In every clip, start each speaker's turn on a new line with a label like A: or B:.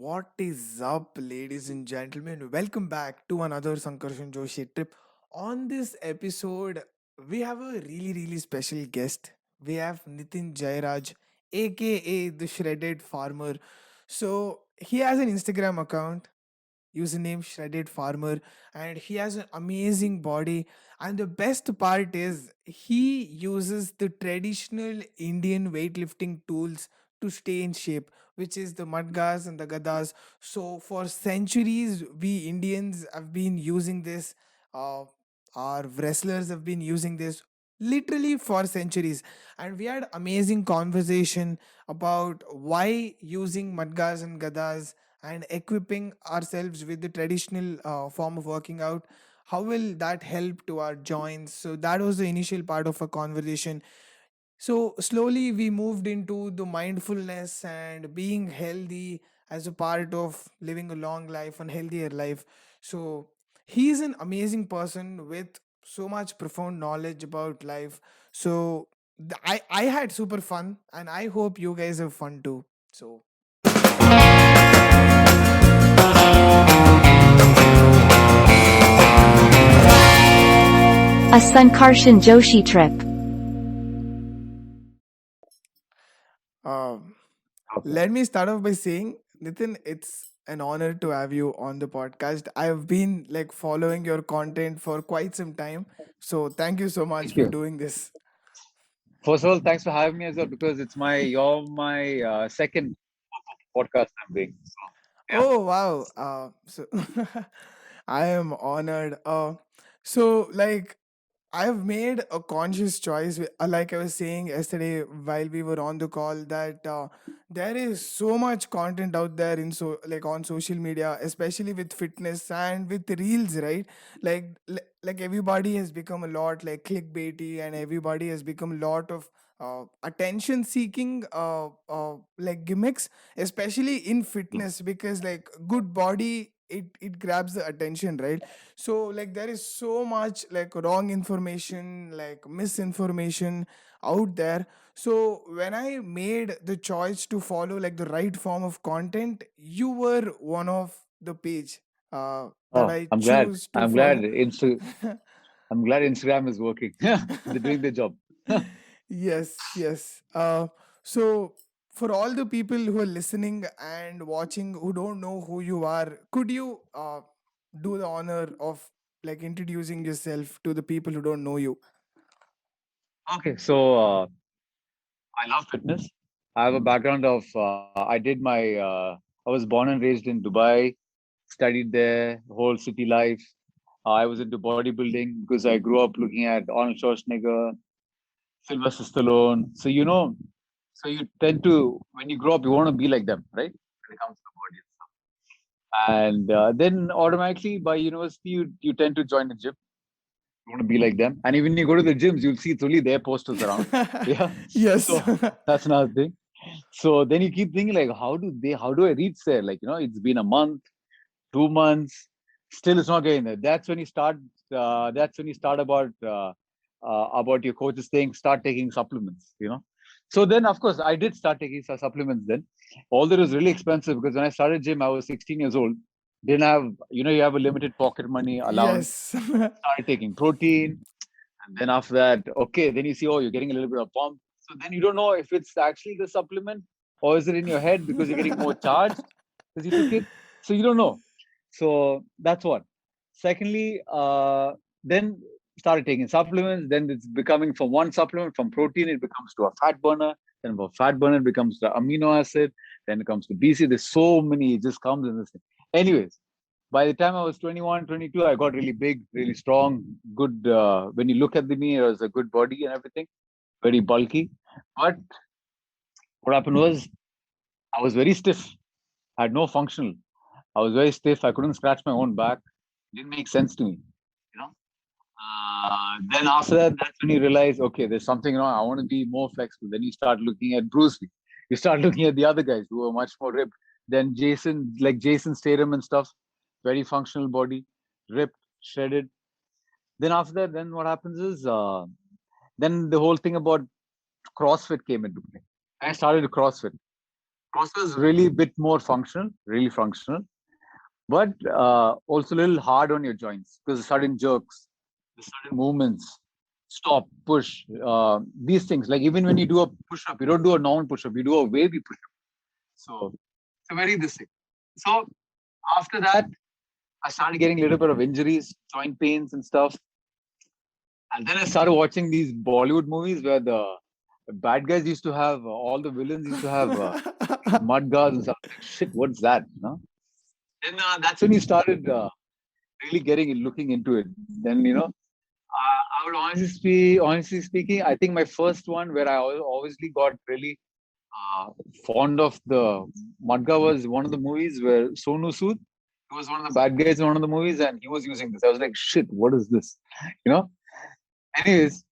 A: What is up, ladies and gentlemen? Welcome back to another Sankarshan Joshi trip. On this episode, we have a really special guest. We have Nitin Jairaj, aka the Shredded Farmer. So, he has an Instagram account, username Shredded Farmer, and he has an amazing body. And the best part is, he uses the traditional Indian weightlifting tools to stay in shape, which is the mudgas and the gadas. So for centuries, we Indians have been using this. Uh, our wrestlers have been using this literally for centuries, and we had amazing conversation about why using mudgas and gadas and equipping ourselves with the traditional form of working out, how will that help to our joints. So that was the initial part of a conversation. So slowly we moved into the mindfulness and being healthy as a part of living a long life and healthier life. So he is an amazing person with so much profound knowledge about life. So I had super fun, and I hope you guys have fun too. So
B: A Sankarshan Joshi trip.
A: um
C: Okay.
A: let me start off by saying, Nitin, it's an honor to have you on the podcast. I've been like following your content for quite some time. So thank you so much
C: Thank
A: for
C: you.
A: doing this.
C: First of all, thanks for having me as well because you're my second podcast I'm doing. So yeah.
A: Oh wow. So I am honored. So like I've made a conscious choice, like I was saying yesterday while we were on the call, that there is so much content out there in like on social media, especially with fitness and with reels, right? Like everybody has become a lot like clickbaity, and everybody has become a lot of attention seeking like gimmicks, especially in fitness, because like good body, it grabs the attention, right? So like there is so much like wrong information, like misinformation out there. So when I made the choice to follow like the right form of content, you were one of the page that
C: Oh,
A: I
C: I'm glad.
A: choose to follow.
C: I'm glad Instagram is working. They're doing their job.
A: Yes. So for all the people who are listening and watching who don't know who you are, could you do the honor of like introducing yourself to the people who don't know you?
C: Okay, so I love fitness. I have a background of I was born and raised in Dubai, studied there, whole city life. I was into bodybuilding because I grew up looking at Arnold Schwarzenegger, Sylvester Stallone. So you tend to, when you grow up, you want to be like them, right? When it comes to the body and stuff. And then automatically by university, you tend to join the gym. You want to be like them. And even you go to the gyms, you'll see it's only their posters around. Yeah.
A: Yes.
C: So that's another thing. So then you keep thinking like, how do I reach there? Like, it's been a month, 2 months, still it's not getting there. That's when you start about your coaches saying start taking supplements. So then of course I did start taking some supplements then, although it was really expensive because when I started gym I was 16 years old, didn't have, you have a limited pocket money allowance.
A: Yes.
C: Started taking protein, and then after that, okay, then you see, oh, you're getting a little bit of pump. So then you don't know if it's actually the supplement or is it in your head because you're getting more charged because you took it. So you don't know. So that's one. Secondly, then started taking supplements. Then it's becoming from one supplement, from protein, it becomes to a fat burner. Then from fat burner, it becomes the amino acid. Then it comes to BC. There's so many, it just comes in this thing. Anyways, by the time I was 21, 22, I got really big, really strong, good. When you look at me, it was a good body and everything, very bulky. But what happened was I was very stiff. I had no functional. I was very stiff. I couldn't scratch my own back. It didn't make sense to me. You know. Then after that, that's when you realize, okay, there's something wrong. I want to be more flexible. Then you start looking at Bruce Lee. You start looking at the other guys who are much more ripped. Then Jason Statham and stuff, very functional body, ripped, shredded. Then after that, then what happens is, then the whole thing about CrossFit came into play. I started CrossFit. CrossFit is really a bit more functional, really functional, but also a little hard on your joints because the sudden jerks, the sudden movements, stop, push, these things. Like even when you do a push up, you don't do a normal push up, you do a wavy push up. So it's a very this thing. So after that, I started getting a little bit of injuries, joint pains and stuff. And then I started watching these Bollywood movies where the bad guys used to have, all the villains used to have mud guards and stuff. Like, shit, what's that? No? Then that's when you started really looking into it. Then, I would honestly speaking, I think my first one where I obviously got really fond of the Madga was one of the movies where Sonu Sood, he was one of the bad guys in one of the movies and he was using this. I was like, shit, what is this? You know? Anyways,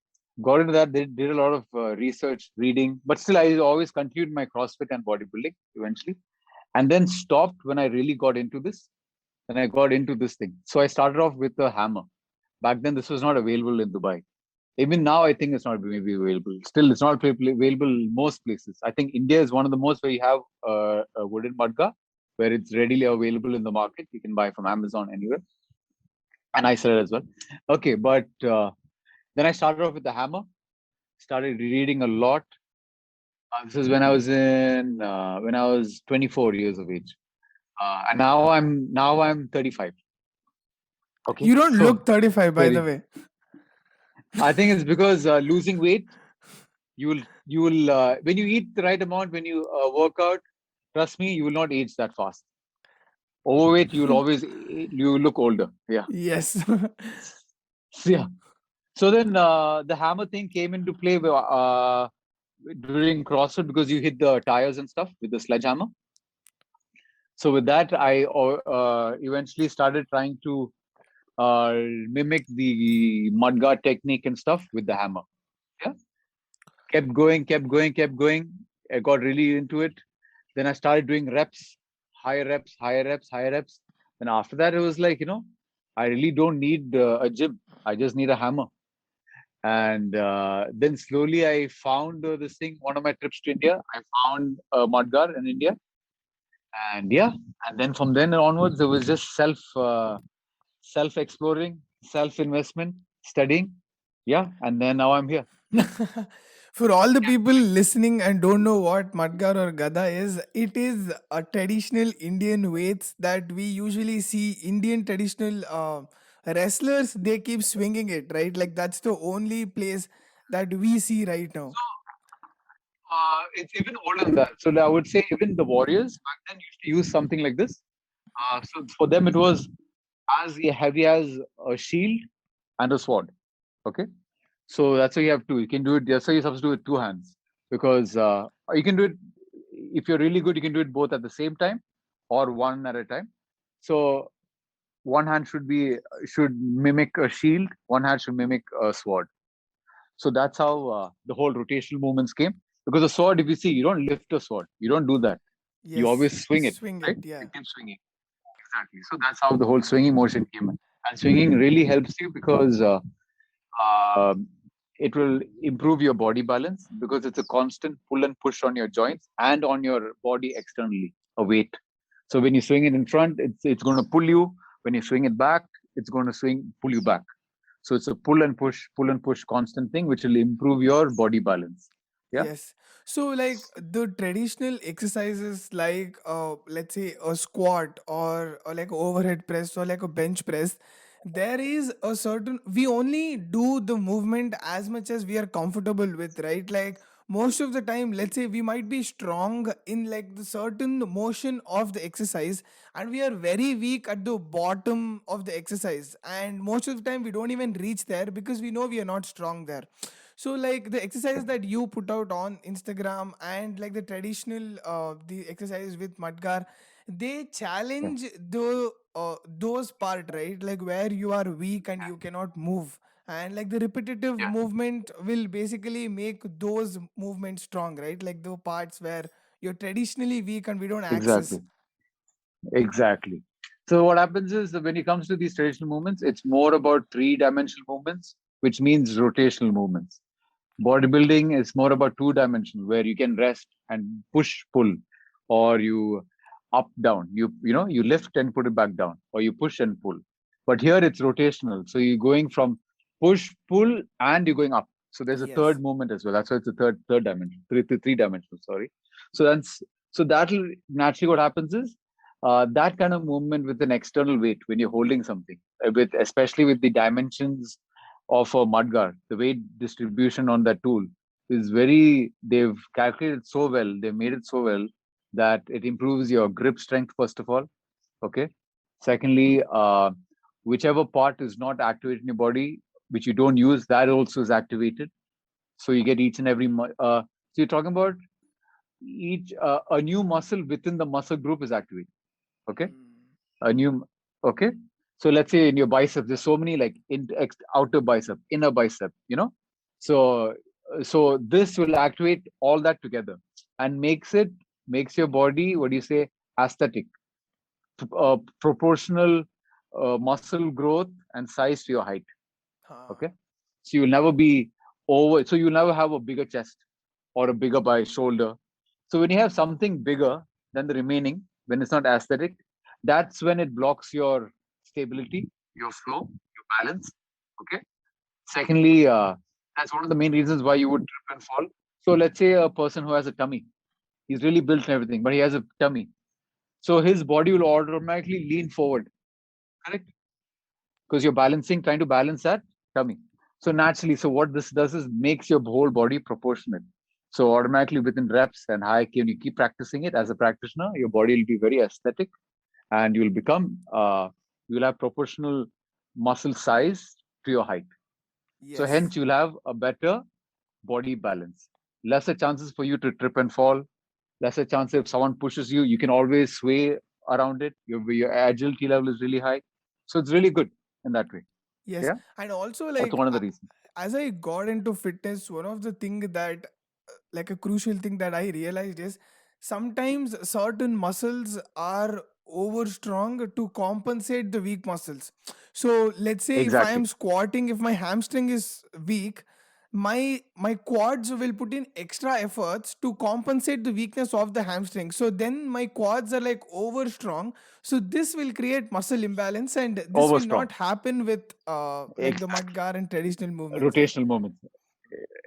C: got into that, did a lot of research, reading, but still I always continued my CrossFit and bodybuilding eventually. And then stopped when I really got into this. And I got into this thing. So I started off with a hammer. Back then, this was not available in Dubai. Even now, I think it's not maybe available. Still, it's not available in most places. I think India is one of the most where you have a wooden madga, where it's readily available in the market. You can buy from Amazon anywhere. And I sell it as well. Okay, but then I started off with the hammer. Started reading a lot. This is when I was 24 years of age. And now I'm 35. Okay.
A: You don't
C: So,
A: look 35, by the
C: 30.
A: way.
C: I think it's because losing weight, you will when you eat the right amount, when you work out, trust me, you will not age that fast. Overweight, you look older. Yeah.
A: Yes.
C: So, yeah. So then the hammer thing came into play during CrossFit because you hit the tires and stuff with the sledgehammer. So with that, I eventually started trying to mimic the mudguard technique and stuff with the hammer. Yeah. Kept going. I got really into it. Then I started doing reps, higher reps. Then after that, it was like, I really don't need a gym. I just need a hammer. And then slowly I found this thing. One of my trips to India, I found a mudguard in India. And yeah, and then from then onwards, it was just self exploring, self investment, studying. Yeah, and then now I'm here.
A: For all the people listening and don't know what Madgar or Gada is, it is a traditional Indian weights that we usually see Indian traditional wrestlers. They keep swinging it, right? Like that's the only place that we see right now.
C: It's even older than that. So I would say even the warriors back then used to use something like this. So for them, it was as heavy as a shield and a sword. Okay. So that's why you have two. You can do it. That's why you're supposed to do it with two hands because you can do it if you're really good. You can do it both at the same time or one at a time. So one hand should mimic a shield. One hand should mimic a sword. So that's how the whole rotational movements came. Because a sword, if you see, you don't lift a sword. You don't do that. You
A: Yes,
C: always swing it,
A: swing
C: right?
A: it. Yeah.
C: You keep swinging. Exactly. So that's how the whole swinging motion came in. And swinging really helps you because uh, it will improve your body balance because it's a constant pull and push on your joints and on your body externally, a weight. So when you swing it in front, it's going to pull you. When you swing it back, it's going to pull you back. So it's a pull and push constant thing, which will improve your body balance. Yeah.
A: Yes. So like the traditional exercises like let's say a squat or like overhead press or like a bench press, there is a certain we only do the movement as much as we are comfortable with, right? Like most of the time, let's say we might be strong in like the certain motion of the exercise and we are very weak at the bottom of the exercise, and most of the time we don't even reach there because we know we are not strong there. So like the exercises that you put out on Instagram and like the traditional the exercises with Madgar, they
C: Yeah.
A: challenge the those part, right? Like where you are weak and you cannot move, and like the repetitive
C: Yeah.
A: movement will basically make those movements strong, right? Like the parts where you're traditionally weak and we don't access.
C: Exactly. Exactly. So what happens is that when it comes to these traditional movements, it's more about three-dimensional movements, which means rotational movements. Bodybuilding is more about two-dimensional, where you can rest and push, pull. or you up down. You lift and put it back down, or you push and pull. But here it's rotational. So you're going from push, pull, and you're going up. So there's a
A: Yes.
C: third movement as well. That's why it's a third dimension, three dimensional. Sorry. So that'll naturally what happens is that kind of movement with an external weight when you're holding something, with especially with the dimensions of a mudguard, the weight distribution on that tool is very. They've calculated so well. They've made it so well that it improves your grip strength first of all. Okay. Secondly, whichever part is not activated in your body, which you don't use, that also is activated. So you get each and every. So you're talking about each a new muscle within the muscle group is activated. Okay,
A: Mm.
C: a new. Okay, so let's say in your bicep, there's so many like outer bicep, inner bicep. So this will activate all that together and makes your body, what do you say, aesthetic, proportional muscle growth and size to your height.
A: Huh.
C: Okay, so you'll never be over. So you'll never have a bigger chest or a bigger by shoulder. So when you have something bigger than the remaining, when it's not aesthetic, that's when it blocks your stability, your flow, your balance. Okay. Secondly, that's one of the main reasons why you would trip and fall. So let's say a person who has a tummy, he's really built and everything, but he has a tummy. So his body will automatically lean forward, correct? Because you're trying to balance that tummy. So naturally, so what this does is makes your whole body proportionate. So automatically within reps and high, when you keep practicing it as a practitioner, your body will be very aesthetic, and you'll have proportional muscle size to your height. So
A: Yes.
C: hence you'll have a better body balance. Lesser chances for you to trip and fall. Lesser chance if someone pushes you, you can always sway around it. Your agility level is really high. So it's really good in that way.
A: Yes.
C: Yeah.
A: And also,
C: That's
A: like,
C: one of the reasons.
A: as I got into fitness, one of the thing that, like, a crucial thing that I realized is sometimes certain muscles are over strong to compensate the weak muscles. So let's say if I am
C: Exactly.
A: squatting, if my hamstring is weak, my quads will put in extra efforts to compensate the weakness of the hamstring. So then my quads are like over strong, so this will create muscle imbalance, and this
C: Over
A: will
C: strong.
A: not happen with like the
C: Exactly.
A: mudgar and traditional movements, right?
C: Rotational movements.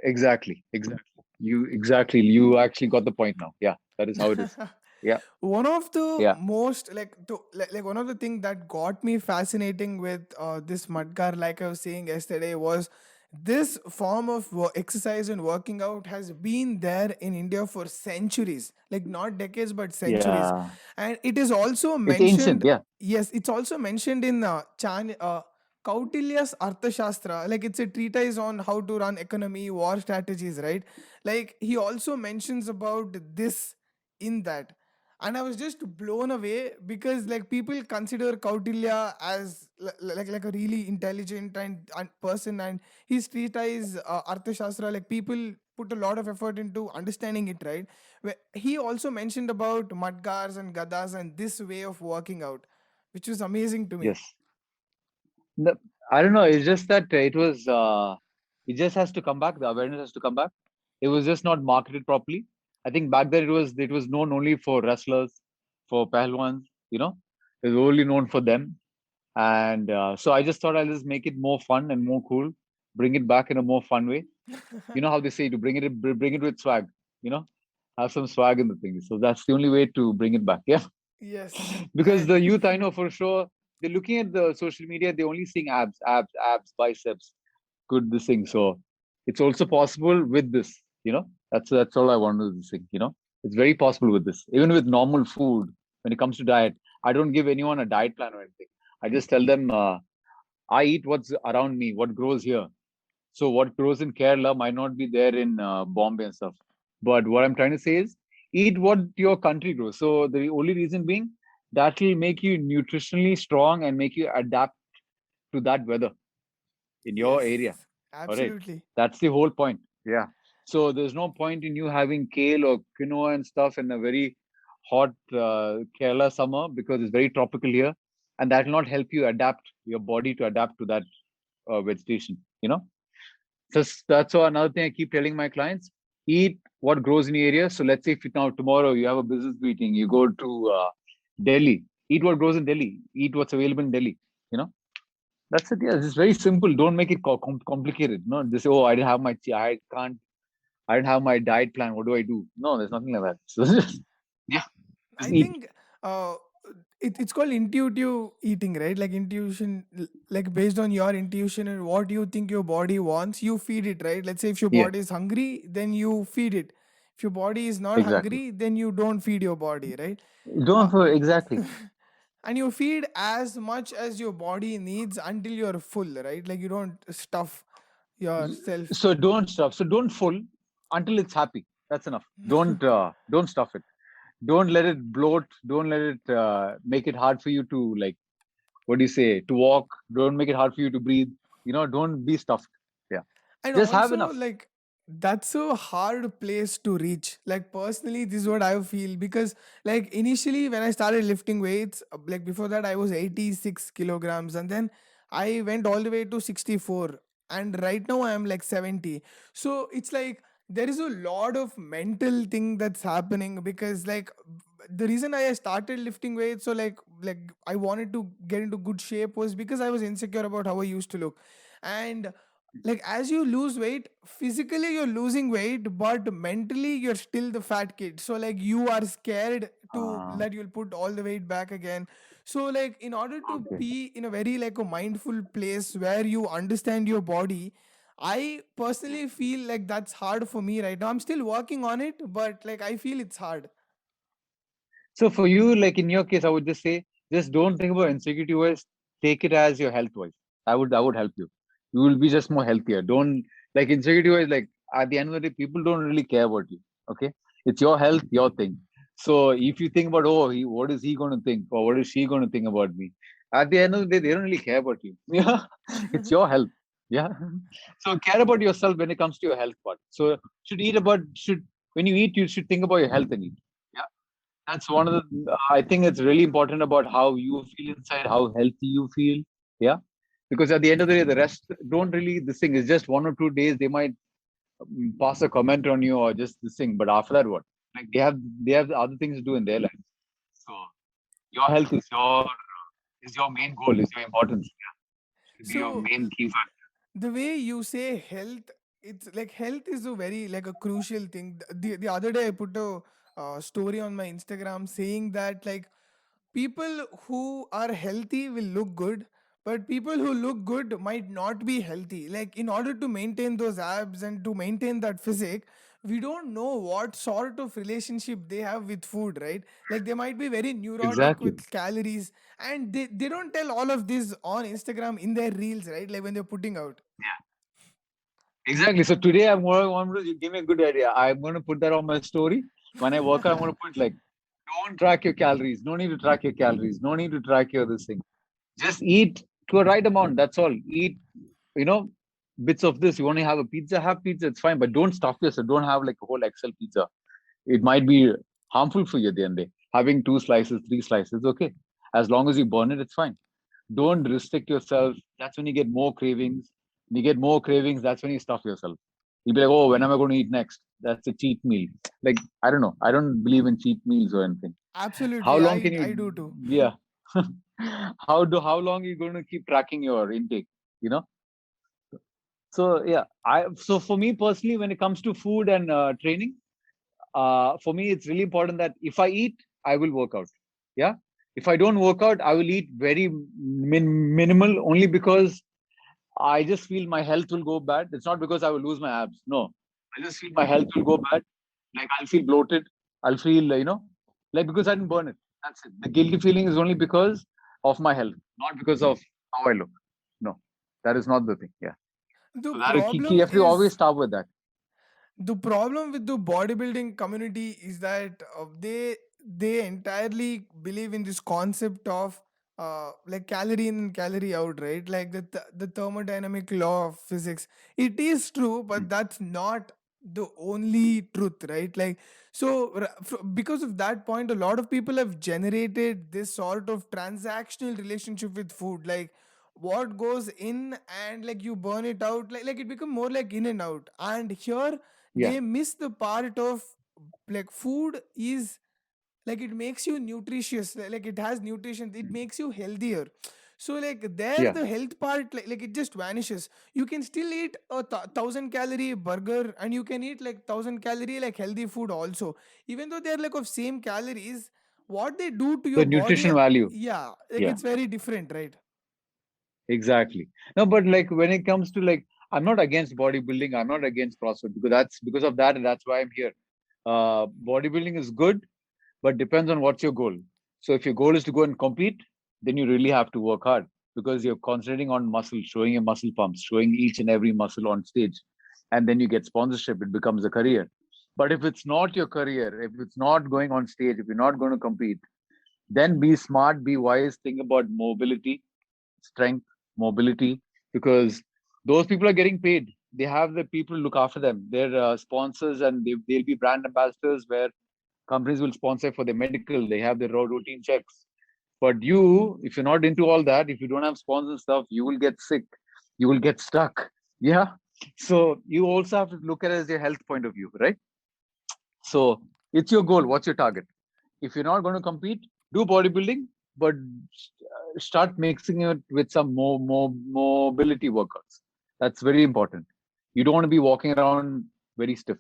C: Exactly. Exactly. You actually got the point now. Yeah. That is how it is. Yeah.
A: One of the
C: Yeah.
A: most like one of the thing that got me fascinating with this mudgar, like I was saying yesterday, was this form of exercise and working out has been there in India for centuries, like not decades but centuries.
C: Yeah.
A: And it is also
C: It's ancient.
A: mentioned,
C: Yeah.
A: yes, it's also mentioned in Kautilya's Arthashastra, like it's a treatise on how to run economy, war strategies, right? Like he also mentions about this in that. And I was just blown away because like people consider Kautilya as like a really intelligent and person, and his treatise Arthashastra, like people put a lot of effort into understanding it, right? Where he also mentioned about mudgars and gadas and this way of working out, which was amazing to me.
C: Yes. No, I don't know. It's just that it just has to come back. The awareness has to come back. It was just not marketed properly. I think back then it was known only for wrestlers, for pahlwans. It was only known for them. And so I just thought I'll just make it more fun and more cool, bring it back in a more fun way. You know how they say to bring it with swag. You know, have some swag in the thing. So that's the only way to bring it back. Yeah,
A: Yes.
C: because
A: And
C: the youth I know for sure, they're looking at the social media. They're only seeing abs, biceps, good this thing. So it's also possible with this. That's all I want to think. It's very possible with this. Even with normal food, when it comes to diet, I don't give anyone a diet plan or anything. I just tell them I eat what's around me, what grows here. So what grows in Kerala might not be there in Bombay and stuff. But what I'm trying to say is eat what your country grows. So the only reason being that will make you nutritionally strong and make you adapt to that weather in your area.
A: yes,
C: All right.
A: absolutely.
C: That's the whole point. Yeah. So there's no point in you having kale or quinoa and stuff in a very hot Kerala summer because it's very tropical here. And that will not help you adapt your body to adapt to that vegetation. That's another thing I keep telling my clients. eat what grows in your area. So let's say if now tomorrow you have a business meeting, you go to Delhi, eat what grows in Delhi, eat what's available in Delhi. You know, that's it. Yeah, it's very simple. Don't make it complicated. No, just say, oh, I didn't have my, I can't, I didn't have my diet plan. What do I do? No, there's nothing like that. So yeah, just
A: I
C: eat.
A: think uh, it's called intuitive eating, right? Like intuition, like based on your intuition and what you think your body wants, you feed it, right? Let's say if your
C: Yeah,
A: body is hungry, then you feed it. If your body is not
C: exactly.
A: hungry, then you don't feed your body, right?
C: Don't
A: Uh,
C: for exactly.
A: and you feed as much as your body needs until you're full, right? Like you don't stuff yourself.
C: So don't stuff. So don't full until it's happy. That's enough. Don't stuff it. Don't let it bloat. Don't let it make it hard for you to like. What do you say? To walk. Don't make it hard for you to breathe. Don't be stuffed. Yeah,
A: And
C: just have
A: also,
C: enough.
A: like, that's a hard place to reach. Like, personally, this is what I feel because, like, initially when I started lifting weights, like, before that, I was 86 kilograms, and then I went all the way to 64, and right now I am like 70. So, it's like there is a lot of mental thing that's happening because, like, the reason I started lifting weights, so like I wanted to get into good shape was because I was insecure about how I used to look. And like as you lose weight, physically you're losing weight, but mentally you're still the fat kid, so like you are scared to
C: Uh,
A: that you'll put all the weight back again. So like in order to
C: okay.
A: be in a very like a mindful place where you understand your body, I personally feel like that's hard for me right now. I'm still working on it, but like I feel it's hard.
C: So for you, like in your case, I would just say, just don't think about insecurity wise. Take it as your health wise. I would help you. You will be just more healthier. Don't like insecurity wise. Like at the end of the day, people don't really care about you. Okay, it's your health, your thing. So if you think about, oh, what is he going to think, or what is she going to think about me? At the end of the day, they don't really care about you. Yeah, it's your health. Yeah. So care about yourself when it comes to your health part. So should when you eat, you should think about your health and eat. Yeah, that's one of the. I think it's really important about how you feel inside, how healthy you feel. Yeah, because at the end of the day, the rest don't really. This thing is just 1 or 2 days. They might pass a comment on you or just this thing, but after that, what? Like they have other things to do in their life. So your health is your main goal. Is your importance. Yeah, should be your
A: So
C: main key factor.
A: the way you say health, it's like health is a very like a crucial thing. The other day I put a story on my Instagram saying that like people who are healthy will look good, but people who look good might not be healthy. Like in order to maintain those abs and to maintain that physique, we don't know what sort of relationship they have with food, right? Like they might be very neurotic
C: Exactly.
A: with calories, and they don't tell all of this on Instagram in their reels, right? Like when they're putting out.
C: Exactly. So today I'm going to you give me a good idea. I'm going to put that on my story. When I work out, I'm going to put like, don't track your calories. No need to track your calories. No need to track your this thing. Just eat to a right amount. That's all. Eat, you know, bits of this. You want to have a pizza, have pizza. It's fine, but don't stuff yourself. Don't have like a whole XL pizza. It might be harmful for you at the end of the day. Having 2 slices, 3 slices, okay. As long as you burn it, it's fine. Don't restrict yourself. That's when you get more cravings. When you get more cravings, that's when you stuff yourself. You'll be like, oh, when am I going to eat next? That's a cheat meal. Like, I don't know. I don't believe in cheat meals or anything. How
A: Absolutely,
C: long can
A: I
C: you,
A: do too.
C: yeah. How long are you going to keep tracking your intake? You know? So, yeah. So for me personally, when it comes to food and training, for me, it's really important that if I eat, I will work out. Yeah. If I don't work out, I will eat very minimal only because I just feel my health will go bad. It's not because I will lose my abs. No, I just feel my health will go bad. Like I'll feel bloated. I'll feel, like because I didn't burn it. That's it. The guilty feeling is only because of my health, not because of how I look. No, that is not the thing. Yeah.
A: The
C: So that you
A: problem
C: have to always
A: is
C: start with that.
A: the problem with the bodybuilding community is that they entirely believe in this concept of like calorie in and calorie out, right? Like the thermodynamic law of physics. It is true,
C: Mm.
A: but that's not the only truth, right? Like so because of that point, a lot of people have generated this sort of transactional relationship with food, like what goes in and like you burn it out, like it become more like in and out. And here
C: Yeah.
A: they miss the part of like food is like it makes you nutritious, like it has nutrition, it makes you healthier. So like there
C: Yeah.
A: the health part like it just vanishes. You can still eat a 1,000 calorie burger, and you can eat like 1,000 calorie like healthy food also, even though they're like of same calories. What they do to
C: The
A: your body,
C: nutrition value.
A: yeah, like
C: Yeah.
A: it's very different, right?
C: Exactly. No, but like when it comes to like, I'm not against bodybuilding. I'm not against CrossFit because that's because of that, and that's why I'm here. Bodybuilding is good, but depends on what's your goal. So if your goal is to go and compete, then you really have to work hard because you're concentrating on muscle, showing your muscle pumps, showing each and every muscle on stage, and then you get sponsorship. It becomes a career. But if it's not your career, if it's not going on stage, if you're not going to compete, then be smart, be wise, think about mobility, strength, mobility, because those people are getting paid. They have the people look after them. They're sponsors, and they'll be brand ambassadors where companies will sponsor for their medical. They have their routine checks. But you, if you're not into all that, if you don't have sponsor stuff, you will get sick. You will get stuck. Yeah. So you also have to look at it as your health point of view, right? So it's your goal. What's your target? If you're not going to compete, do bodybuilding, but start mixing it with some more mobility workouts. That's very important. You don't want to be walking around very stiff.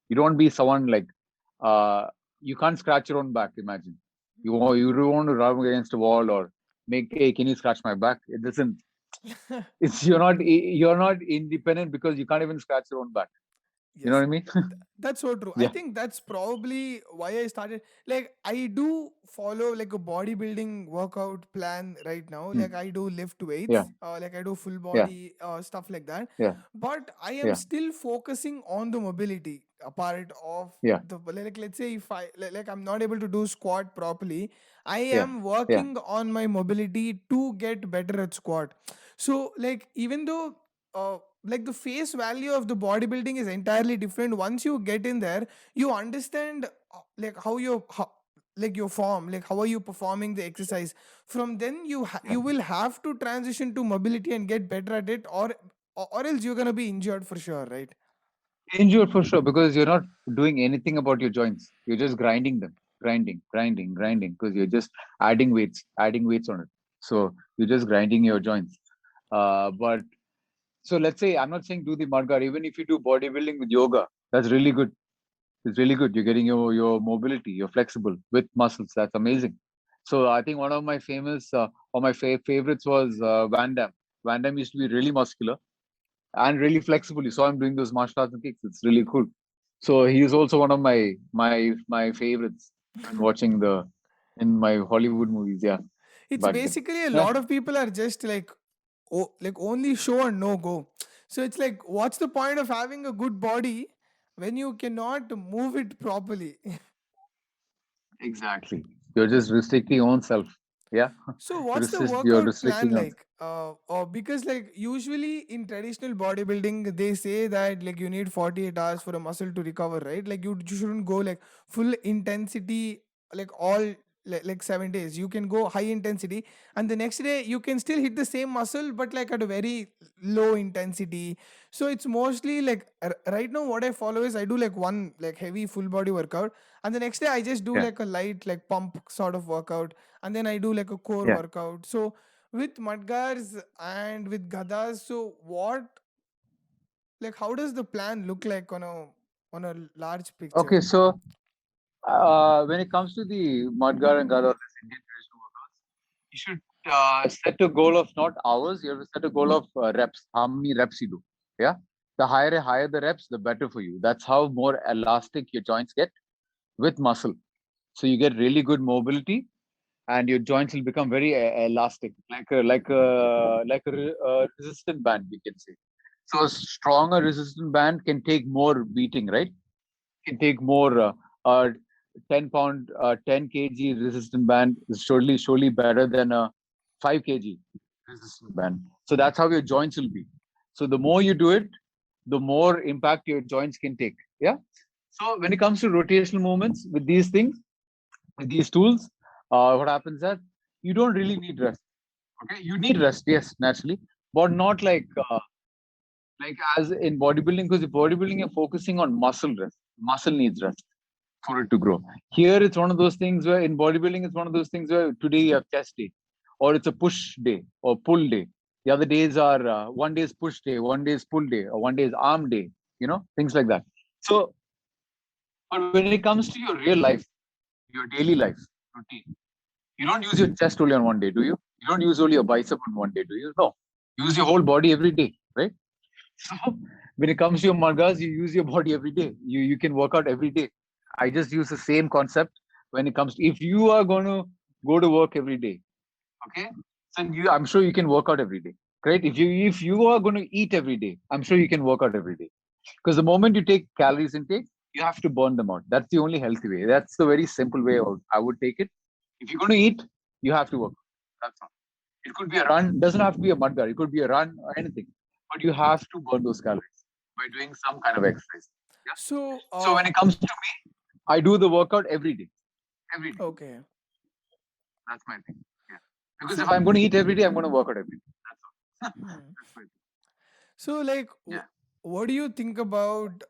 C: You don't want to be someone like uh, you can't scratch your own back. Imagine you don't want to rub against a wall or make, hey, can you scratch my back? It doesn't. It's you're not independent because you can't even scratch your own back. You know what
A: Yes,
C: I mean?
A: that's so true. I
C: Yeah.
A: think that's probably why I started. Like, I do follow like a bodybuilding workout plan right now.
C: Hmm.
A: Like, I do lift
C: Yeah.
A: weights, like I do full
C: Yeah.
A: body stuff like that.
C: Yeah.
A: But I am
C: Yeah.
A: still focusing on the mobility a part of
C: Yeah.
A: the, like. Let's say if I like I'm not able to do squat properly, I
C: Yeah.
A: am
C: Yeah.
A: working on my mobility to get better at squat. So like even though like the face value of the bodybuilding is entirely different, once you get in there you understand like like your form, like how are you performing the exercise. From then
C: Yeah.
A: you will have to transition to mobility and get better at it, or else you're going to be injured for sure, right?
C: Injured for sure because you're not doing anything about your joints. You're just grinding them, grinding because you're just adding weights on it. So you're just grinding your joints. But so let's say I'm not saying do the mudguard. Even if you do bodybuilding with yoga, that's really good. It's really good. You're getting your mobility. You're flexible with muscles. That's amazing. So I think one of my famous or my favorites was Van Damme. Van Damme used to be really muscular and really flexible. You saw him doing those martial arts and kicks. It's really cool. So he is also one of my favorites when watching the in my Hollywood movies. Yeah,
A: It's
C: back then.
A: basically a
C: Yeah,
A: lot of people are just like, oh, like only show and no go. So it's like, what's the point of having a good body when you cannot move it properly?
C: exactly. You're just restricting your own self. Yeah,
A: So what's the
C: resist. You're
A: workout plan
C: restricting yourself.
A: like? Or because like usually in traditional bodybuilding they say that like you need 48 hours for a muscle to recover, right? Like you shouldn't go like full intensity like all like 7 days. You can go high intensity and the next day you can still hit the same muscle but like at a very low intensity. So it's mostly like right now what I follow is I do like one like heavy full body workout, and the next day I just do
C: Yeah,
A: like a light like pump sort of workout, and then I do like a core
C: yeah.
A: workout. So with mudgars and with gadas, so what like how does the plan look like on a large picture?
C: Okay, so when it comes to the Mudgar and Gada, this Indian traditional workouts, you should set a goal of not hours. You have to set a goal of reps. How many reps you do? Yeah, the higher the reps, the better for you. That's how more elastic your joints get with muscle. So you get really good mobility, and your joints will become very elastic, like a resistant band, we can say. So a stronger resistant band can take more beating, right? Can take more. 10 pound, 10 kg resistant band is surely better than a 5 kg resistant band. So that's how your joints will be. So the more you do it, the more impact your joints can take. Yeah. So when it comes to rotational movements with these things, with these tools, what happens that you don't really need rest. Okay, you need rest, yes, naturally, but not like Like as in bodybuilding, because bodybuilding you're focusing on muscle rest. Muscle needs rest for it to grow. Here it's one of those things where in bodybuilding it's one of those things where today you have chest day, or it's a push day or pull day. The other days are one day is push day, one day is pull day, or one day is arm day. Things like that. So, but when it comes to your real life, your daily life routine, you don't use your chest only on one day, do you? You don't use only your bicep on one day, do you? No, use your whole body every day, right? So when it comes to your margas, you use your body every day. You can work out every day. I just use the same concept when it comes to if you are going to go to work every day, okay? So I'm sure you can work out every day, right? If you are going to eat every day, I'm sure you can work out every day. Because the moment you take calories intake, you have to burn them out. That's the only healthy way. That's the very simple way I would take it. If you're going to eat, you have to work. That's all. It could be a run. Doesn't have to be a mud guard. It could be a run or anything. But you have to burn those calories by doing some kind of exercise. Yeah.
A: So,
C: So when it comes to me, I do the workout every day. Every day.
A: okay.
C: That's my thing. Yeah. Because if I'm going to eat every day, I'm going to work out every day. That's all.
A: Hmm.
C: That's my thing.
A: So, like,
C: Yeah.
A: what do you think about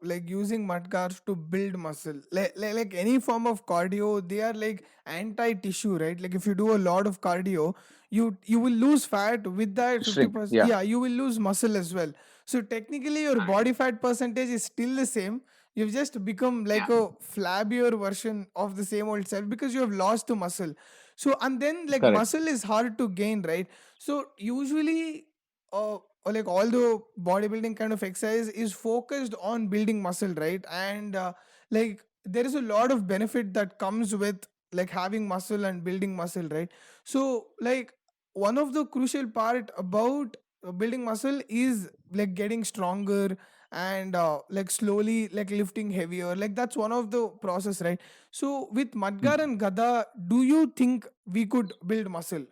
A: like using mudguards to build muscle? Like any form of cardio, they are like anti-tissue, right? Like if you do a lot of cardio, you will lose fat with that
C: Shrink.
A: 50%.
C: Yeah.
A: Yeah, you will lose muscle as well. So technically, your
C: Correct.
A: body fat percentage is still the same. You've just become like
C: Yeah.
A: a flabbier version of the same old self because you have lost the muscle. So and then like
C: Correct.
A: muscle is hard to gain, right? So usually or like all the bodybuilding kind of exercise is focused on building muscle, right? And like there is a lot of benefit that comes with like having muscle and building muscle, right? So like one of the crucial part about building muscle is like getting stronger and like slowly like lifting heavier, like that's one of the process, right? So with Madgar
C: Hmm.
A: and Gada, do you think we could build muscle?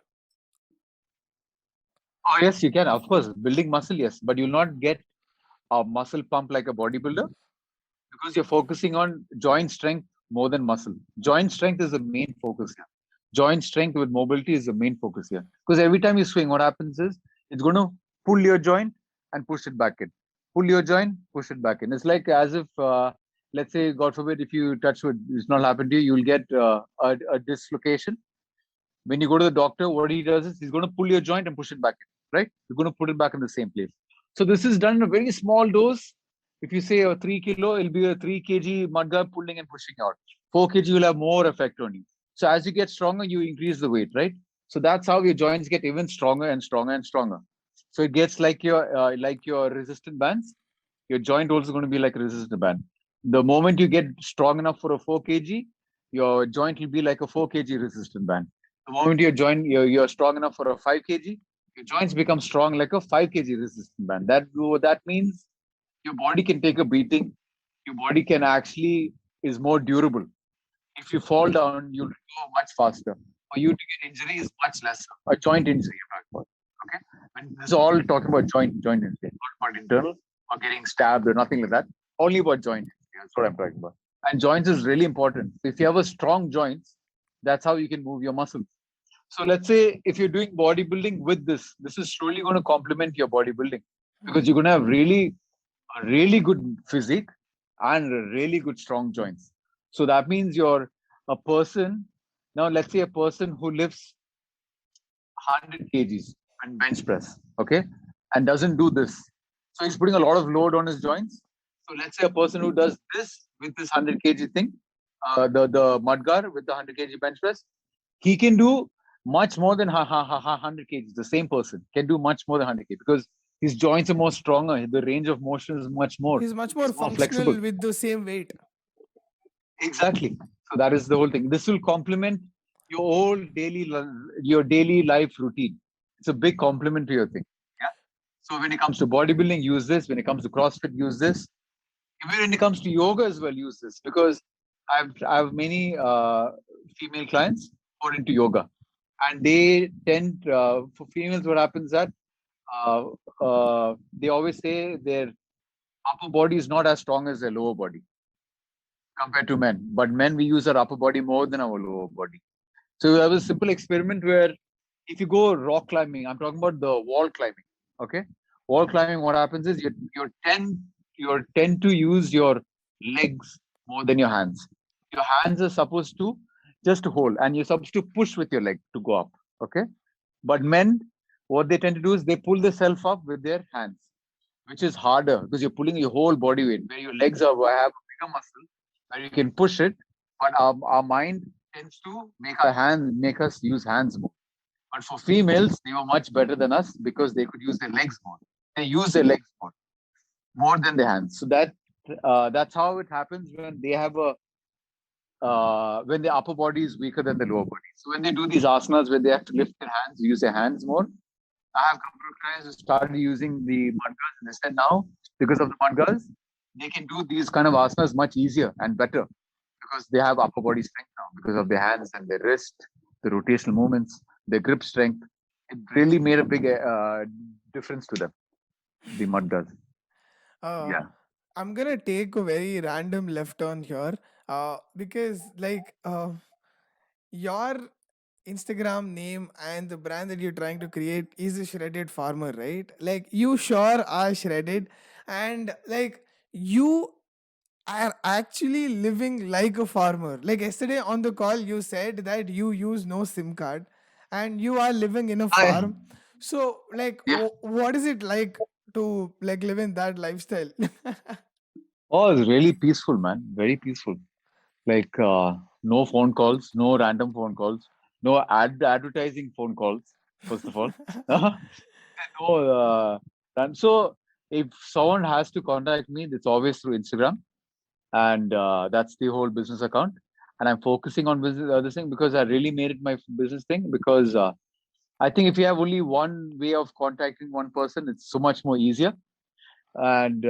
C: Oh, yes, you can. Of course, building muscle, yes. But you'll not get a muscle pump like a bodybuilder because you're focusing on joint strength more than muscle. Joint strength is the main focus here. Joint strength with mobility is the main focus here. Because every time you swing, what happens is it's going to pull your joint and push it back in. Pull your joint, push it back in. It's like as if, let's say, God forbid, if you touch wood, it's not happened to you, you'll get a dislocation. When you go to the doctor, what he does is he's going to pull your joint and push it back in, right? You're going to put it back in the same place. So this is done in a very small dose. If you say a 3 kilo, it'll be a 3 kg mudguard pulling and pushing out. 4 kg will have more effect on you. So as you get stronger, you increase the weight, right? So that's how your joints get even stronger and stronger and stronger. So it gets like your resistant bands. Your joint also going to be like a resistant band. The moment you get strong enough for a 4 kg, your joint will be like a 4 kg resistant band. The moment you're strong enough for a 5 kg, your joints become strong like a 5 kg resistant band. That means your body can take a beating. Your body can actually is more durable. If you fall down, you'll recover much faster. For you to get injury is much lesser. A joint injury, you're talking about. Okay, and this is all talking about joint injury, not about internal or getting stabbed or nothing like that. Only about joint injury. That's what I'm talking about. And joints is really important. If you have a strong joints, that's how you can move your muscles. So let's say if you're doing bodybuilding with this is slowly going to complement your bodybuilding because you're going to have a really good physique and really good strong joints. So that means you're a person. Now let's say a person who lifts 100 kgs and bench press, okay, and doesn't do this. So he's putting a lot of load on his joints. So let's say a person who does this with this 100 kg thing, the mudguard with the 100 kg bench press, he can do much more than 100 kgs. The same person can do much more than 100 kg because his joints are more stronger. The range of motion is much more.
A: He's much more
C: It's more flexible.
A: functional with the same weight.
C: Exactly. So that is the whole thing. This will complement your whole your daily life routine. It's a big complement to your thing. Yeah. So when it comes to bodybuilding, use this. When it comes to CrossFit, use this. Even when it comes to yoga as well, use this because I have many female clients who are into yoga, and they tend for females. What happens that they always say their upper body is not as strong as their lower body compared to men. But men, we use our upper body more than our lower body. So we have a simple experiment where if you go rock climbing, I'm talking about the wall climbing. Okay, Wall climbing, what happens is you tend to use your legs more than your hands. Your hands are supposed to just hold, and you're supposed to push with your leg to go up. Okay, but men, what they tend to do is they pull themselves up with their hands, which is harder because you're pulling your whole body weight. Where your legs are have a bigger muscle where you can push it, but our mind tends to make us use hands more. But for females, they were much better than us because they could use their legs more. They use their legs more than their hands. So that's how it happens when they have a when the upper body is weaker than the lower body. So when they do these asanas, when they have to lift their hands, use their hands more. I have a couple of guys who started using the mudgas, and they said now because of the mudgas, they can do these kind of asanas much easier and better because they have upper body strength now because of their hands and their wrist, the rotational movements, their grip strength. It really made a big difference to them. The mudgas.
A: Uh,
C: Yeah.
A: I'm gonna take a very random left turn here, because your Instagram name and the brand that you're trying to create is a shredded farmer, right? Like you sure are shredded, and like you are actually living like a farmer. Like yesterday on the call, you said that you use no SIM card and you are living in a
C: I
A: farm. So, like,
C: yeah.
A: what is it like to like live in that lifestyle?
C: Oh, it's really peaceful, man. Very peaceful. Like no phone calls, no random phone calls, no advertising phone calls. First of all, no. And so if someone has to contact me, it's always through Instagram, and that's the whole business account. And I'm focusing on business this thing because I really made it my business thing because I think if you have only one way of contacting one person, it's so much more easier. And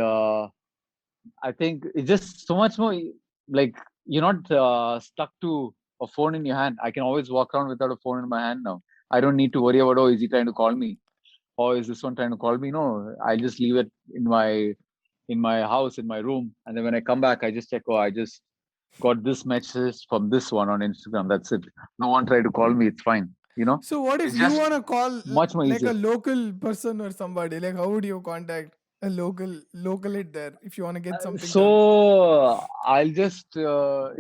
C: I think it's just so much more like you're not stuck to a phone in your hand. I can always walk around without a phone in my hand now. I don't need to worry about, oh, is he trying to call me? Or is this one trying to call me? No, I just leave it in my house, in my room. And then when I come back, I just check, oh, I just got this message from this one on Instagram. That's it. No one tried to call me. It's fine.
A: So, what if
C: It's
A: you
C: just
A: want to call
C: much more
A: like a
C: easier.
A: local person or somebody? Like, how would you contact a local it there if you want to get something done?
C: So I'll just it'll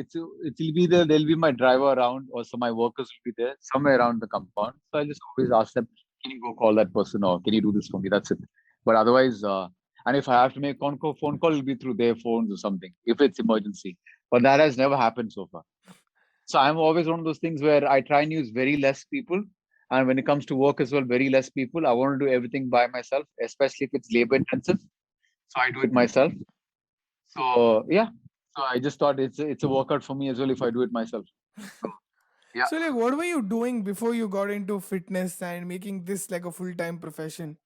C: be there'll be my driver around or some my workers will be there somewhere around the compound. So I just always ask them, can you go call that person or can you do this for me? That's it. But otherwise, and if I have to make phone call, it'll be through their phones or something if it's emergency. But that has never happened so far. So I'm always one of those things where I try and use very less people. And when it comes to work as well, very less people. I want to do everything by myself, especially if it's labor intensive. So I do it myself. So yeah, so I just thought it's a workout for me as well if I do it myself. So yeah.
A: So, like, what were you doing before you got into fitness and making this like a full time profession?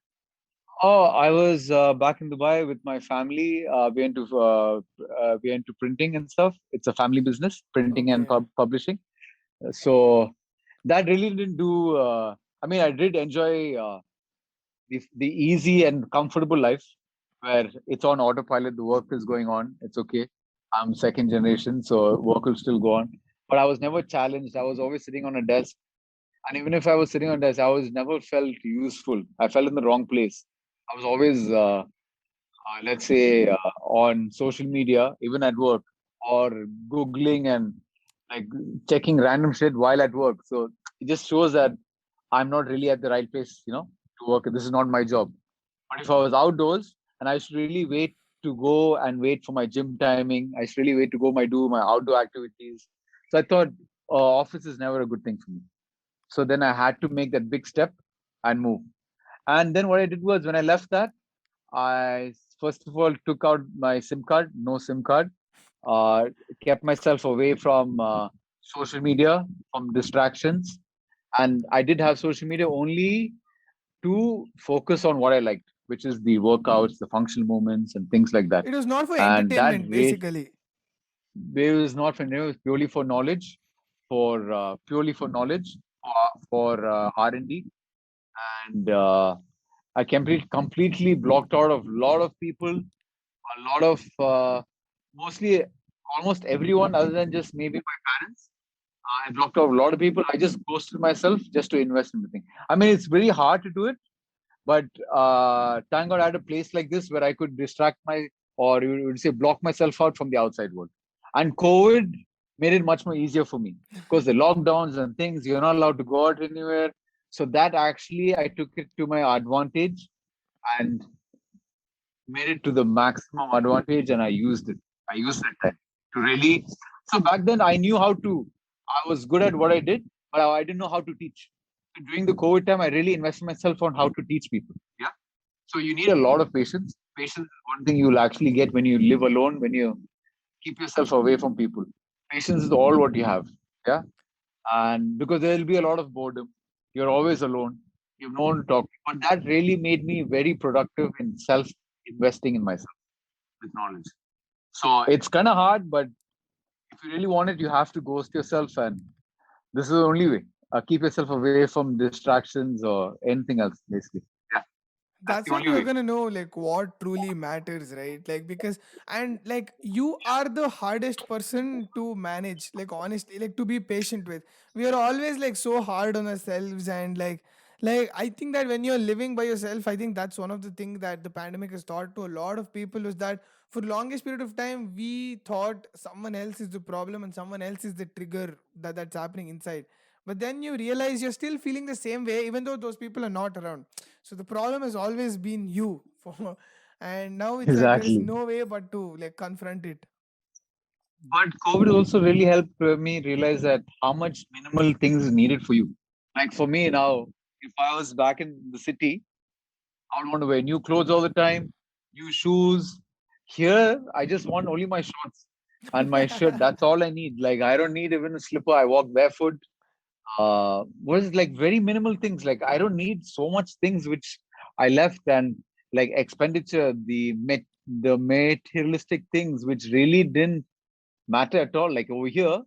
C: Oh, I was back in Dubai with my family. We into printing and stuff. It's a family business, printing and
A: Okay.
C: publishing. So that really didn't do. I mean, I did enjoy the easy and comfortable life where it's on autopilot. The work is going on. It's okay. I'm second generation, so work will still go on. But I was never challenged. I was always sitting on a desk. And even if I was sitting on desk, I was never felt useful. I felt in the wrong place. I was always, let's say, on social media, even at work, or Googling and like checking random shit while at work. So it just shows that I'm not really at the right place, to work. This is not my job. But if I was outdoors and I should really wait to go and wait for my gym timing, I should really wait to go do my outdoor activities. So I thought office is never a good thing for me. So then I had to make that big step and move. And then what I did was when I left that, I first of all took out my SIM card, no SIM card, uh, kept myself away from social media, from distractions. And I did have social media only to focus on what I liked, which is the workouts, the functional movements, and things like that.
A: It was not for
C: And that
A: entertainment,
C: rate
A: basically.
C: it was not for it was purely for knowledge, for purely for knowledge, for R&D, and I completely blocked out of a lot of people, a lot of mostly almost everyone other than just maybe my parents. I blocked out a lot of people. I just ghosted myself just to invest in the thing. I mean, it's very hard to do it, But thank God I had a place like this where I could distract or you would say block myself out from the outside world. And COVID made it much more easier for me because the lockdowns and things, you're not allowed to go out anywhere. So that actually I took it to my advantage and made it to the maximum advantage, and I used it. I used that time to really. So back then I knew how to. I was good at what I did, but I didn't know how to teach. So during the COVID time, I really invested myself on how to teach people. Yeah. So you need a lot of patience. Patience is one thing you'll actually get when you live alone, when you keep yourself away from people. Patience is all what you have. Yeah. And because there will be a lot of boredom, you're always alone. You have no one to talk to. But that really made me very productive in self investing in myself with knowledge. So it's kind of hard, but if you really want it, you have to ghost yourself, and this is the only way. Keep yourself away from distractions or anything else, basically. Yeah, that's
A: That's
C: the
A: when
C: only
A: you're
C: way.
A: gonna know like what truly matters, right? Like because and like you are the hardest person to manage, like honestly, like to be patient with. We are always like so hard on ourselves and like I think that when you're living by yourself, I think that's one of the things that the pandemic has taught to a lot of people is that for longest period of time we thought someone else is the problem and someone else is the trigger that's happening inside. But then you realize you're still feeling the same way even though those people are not around, so the problem has always been you for, and now it's like there is
C: Exactly.
A: no way but to like confront it.
C: But COVID also really helped me realize that how much minimal things is needed for you. Like for me now, if I was back in the city, I would want to wear new clothes all the time, new shoes. Here, I just want only my shorts and my shirt. That's all I need. Like I don't need even a slipper. I walk barefoot. Was like very minimal things. Like I don't need so much things which I left, and like expenditure, the materialistic things which really didn't matter at all. Like over here,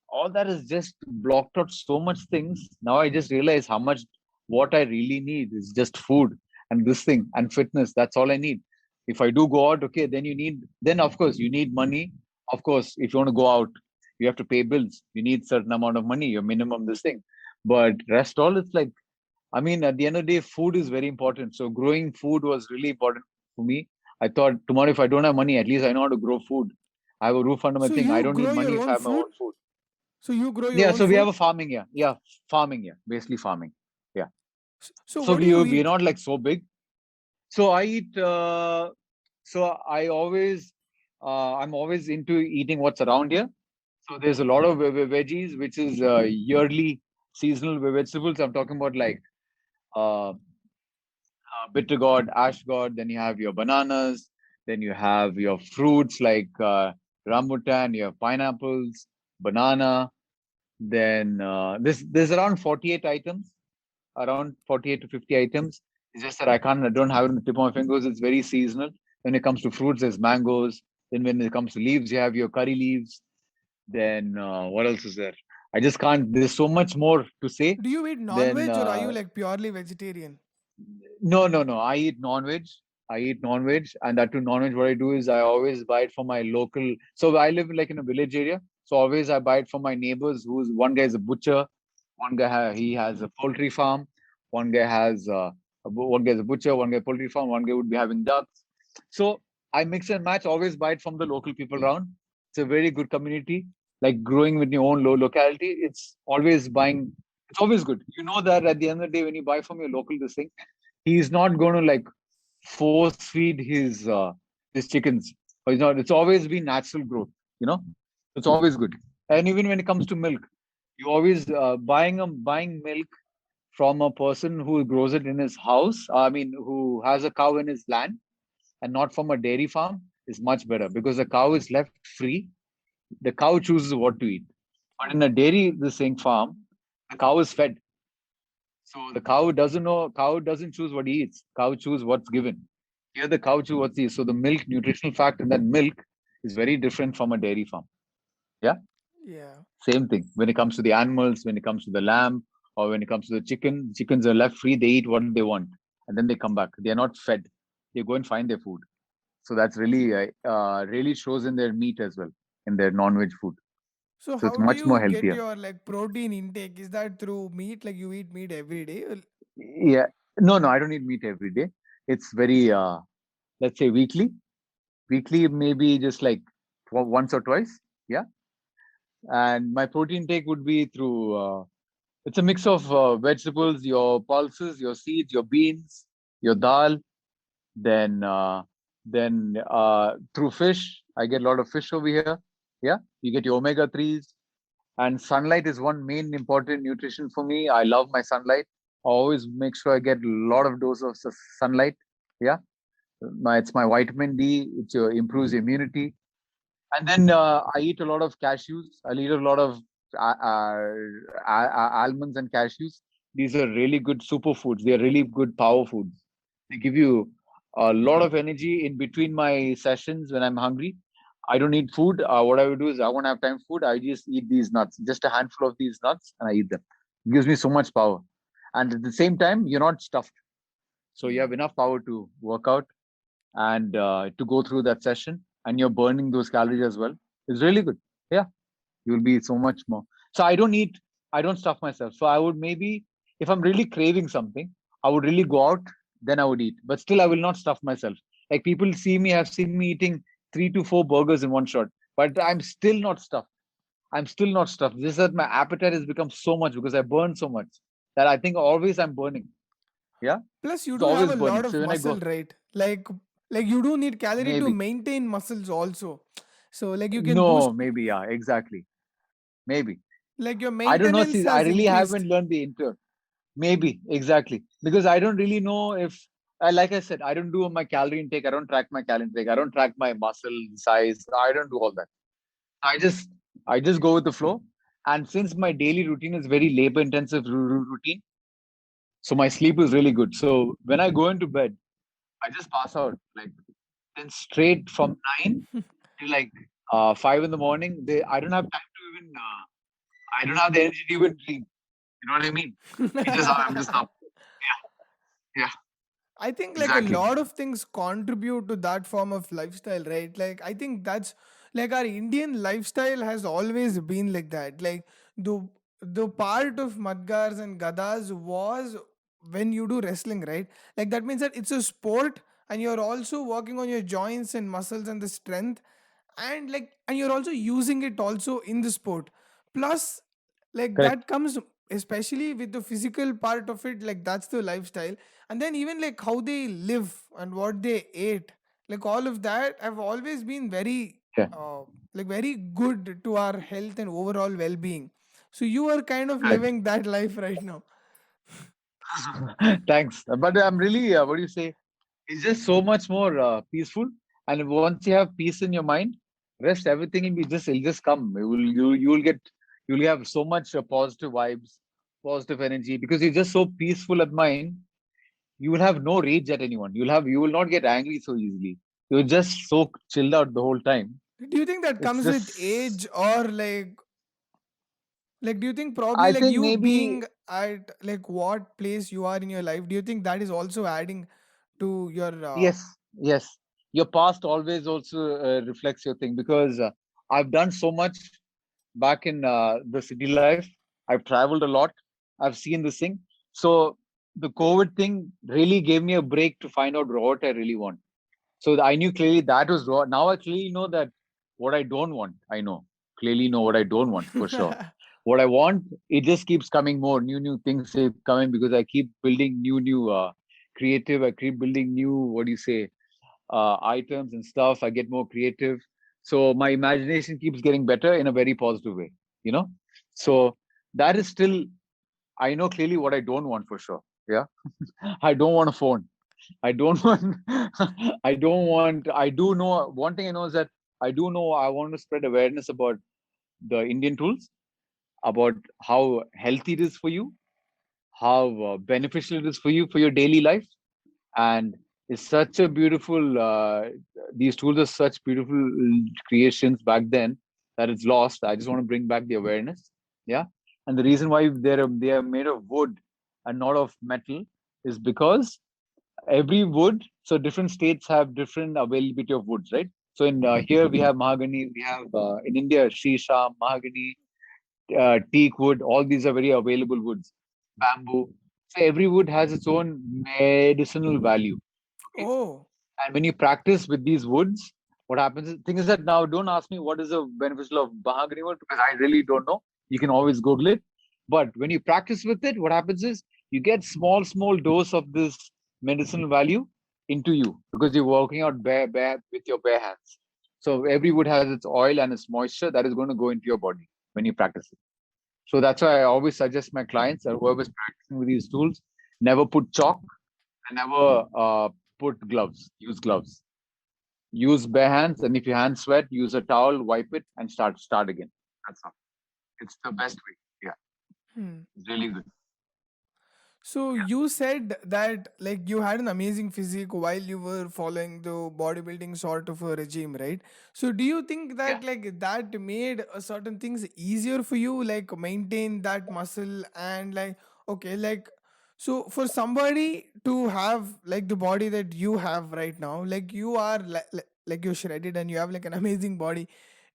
C: all that is just blocked out so much things. Now I just realize how much what I really need is just food and this thing and fitness. That's all I need. If I do go out, okay, then of course you need money. Of course, if you want to go out, you have to pay bills. You need certain amount of money, your minimum this thing. But rest all, it's like, I mean, at the end of the day, food is very important. So growing food was really important for me. I thought tomorrow if I don't have money, at least I know how to grow food. I have a roof under my
A: So
C: thing. I
A: you
C: don't need
A: grow
C: money
A: your
C: if I
A: own
C: have my
A: food?
C: own food.
A: So you grow your
C: Yeah,
A: own
C: so we have
A: food?
C: a farming, yeah. Yeah, farming, yeah. Basically farming. Yeah.
A: So
C: So
A: what do you
C: we're
A: eat?
C: not like so big. So I eat so I always I'm always into eating what's around here. So there's a lot of veggies, which is yearly seasonal vegetables. I'm talking about like uh, bitter gourd, ash gourd, then you have your bananas, then you have your fruits like rambutan, you have pineapples, banana, then there's around 48 items, around 48 to 50 items. It's just that I don't have it on the tip of my fingers. It's very seasonal. When it comes to fruits, there's mangoes. Then when it comes to leaves, you have your curry leaves. Then what else is there? I just can't. There's so much more to say.
A: Do you eat
C: Then
A: non-veg or are you like purely vegetarian?
C: no. I eat non-veg. I eat non-veg, and that too non-veg. What I do is I always buy it from my local. So I live like in a village area. So always I buy it from my neighbors. Who's one guy is a butcher, one guy he has a poultry farm, one guy has one guy is a butcher, one guy poultry farm, one guy would be having ducks. So I mix and match. Always buy it from the local people around. It's a very good community. Like growing with your own locality, it's always buying. It's always good. You know that at the end of the day, when you buy from your local this thing, he's not going to like force feed his chickens. Or he's not. It's always been natural growth. You know, it's always good. And even when it comes to milk, you always buying milk from a person who grows it in his house. I mean, who has a cow in his land, and not from a dairy farm is much better because the cow is left free. The cow chooses what to eat. But in a dairy, the same farm, the cow is fed. So the cow doesn't choose what he eats. Cow choose what's given. Here the cow choose what's eats. So the milk nutritional fact in that milk is very different from a dairy farm. Yeah.
A: Yeah.
C: Same thing. When it comes to the animals, when it comes to the lamb, or when it comes to the chicken, chickens are left free. They eat what they want, and then they come back. They are not fed. They go and find their food. So that's really shows in their meat as well, in their non-veg food.
A: So
C: So it's
A: how do
C: much more
A: you get
C: healthier.
A: your like protein intake? Is that through meat? Like you eat meat every day?
C: Yeah. No, I don't eat meat every day. It's very, let's say weekly. Weekly, maybe just like once or twice. Yeah. And my protein take would be through, it's a mix of vegetables, your pulses, your seeds, your beans, your dal. Then, through fish, I get a lot of fish over here. Yeah. You get your omega 3s. And sunlight is one main important nutrition for me. I love my sunlight. I always make sure I get a lot of dose of sunlight. Yeah, it's my vitamin D. It improves immunity. And then I eat a lot of cashews. I eat a lot of almonds and cashews. These are really good superfoods. They are really good power foods. They give you a lot of energy in between my sessions when I'm hungry. I don't need food. What I would do is I won't have time for food. I just eat these nuts, just a handful of these nuts, and I eat them. It gives me so much power. And at the same time, you're not stuffed. So you have
A: Mm.
C: enough power to work out and to go through that session, and you're burning those calories as well. It's really good. Yeah, you will be so much more. So I don't stuff myself. So I would maybe, if I'm really craving something, I would really go out, then I would eat. But still, I will not stuff myself. Like people have seen me eating 3 to 4 burgers in one shot, but I'm still not stuffed. I'm still not stuffed. Just that my appetite has become so much because I burn so much that I think always I'm burning. Yeah,
A: Plus, you
C: it's
A: do have
C: always
A: a lot
C: burning.
A: of
C: So when I
A: muscle,
C: go,
A: right? Like you do need calorie to
C: maybe,
A: maintain muscles also. So like you can boost,
C: no, maybe, yeah, exactly. Maybe.
A: like your
C: I don't know.
A: maintenance
C: See, I
A: has
C: really haven't
A: increased.
C: learned the inter. Maybe, exactly. Because I don't really know if, like I said, I don't do my calorie intake. I don't track my calorie intake. I don't track my muscle size. I don't do all that. I just, I just go with the flow. And since my daily routine is very labor intensive routine, so my sleep is really good. So when I go into bed, I just pass out like then straight from 9 to like 5 in the morning. I don't have time to even, I don't have the energy to even sleep. You know what I mean? I'm just up. Yeah, yeah,
A: I think like a
C: exactly.
A: lot of things contribute to that form of lifestyle, right? Like I think that's like our Indian lifestyle has always been like that. Like the the part of Madgars and Gadas was when you do wrestling, right? Like that means that it's a sport and you're also working on your joints and muscles and the strength, and you're also using it also in the sport. Plus, like
C: Correct.
A: that comes especially with the physical part of it, like that's the lifestyle. And then even like how they live and what they ate, like all of that have always been very
C: Yeah,
A: uh, like very good to our health and overall well-being. So you are kind of
C: correct.
A: living that life right now.
C: Thanks. But I'm really, what do you say? It's just so much more peaceful. And once you have peace in your mind, rest everything it'll just come. You'll have so much positive vibes, positive energy because you're just so peaceful at mind. You will have no rage at anyone. You will not get angry so easily. You're just so chilled out the whole time.
A: Do you think that
C: It's
A: comes with
C: just,
A: age, or like do you think probably
C: I
A: like
C: think
A: you
C: maybe,
A: being at like what place you are in your life, do you think that is also adding to your
C: yes, yes. Your past always also reflects your thing because I've done so much back in the city life. I've traveled a lot. I've seen this thing. So the COVID thing really gave me a break to find out what I really want. So I knew clearly that was raw. Now I clearly know that what I don't want, I know. Clearly know what I don't want for sure. What I want, it just keeps coming more. New things keep coming because I keep building new creative. I keep building new, what do you say, items and stuff. I get more creative. So my imagination keeps getting better in a very positive way, you know? So that is still, I know clearly what I don't want for sure. Yeah. I don't want a phone. I don't want, I do know, one thing I know is that I do know I want to spread awareness about the Indian tools, about how healthy it is for you, how beneficial it is for you for your daily life. And it's such a beautiful, these tools are such beautiful creations back then that it's lost. I just want to bring back the awareness. Yeah. And the reason why they are made of wood and not of metal is because every wood, so different states have different availability of woods, right? So in here we have mahogany, we have in India shisha, mahogany, teak wood. All these are very available woods. Bamboo. So every wood has its own medicinal value. Okay.
A: Oh,
C: And when you practice with these woods, what happens is, thing is that now don't ask me what is the beneficial of mahogany wood because I really don't know. You can always Google it. But when you practice with it, what happens is you get small dose of this medicinal value into you because you're working out bare with your bare hands. So every wood has its oil and its moisture that is going to go into your body when you practice it. So that's why I always suggest my clients or whoever's practicing with these tools, never put chalk and never put gloves. Use gloves. Use bare hands, and if your hands sweat, use a towel, wipe it, and start again. That's all. It's the best way. Yeah,
A: hmm.
C: it's really good.
A: So you said that like you had an amazing physique while you were following the bodybuilding sort of a regime, right? So do you think
C: Yeah.
A: that like that made certain things easier for you, like maintain that muscle and like okay, like so for somebody to have like the body that you have right now, like you are like you're shredded and you have like an amazing body.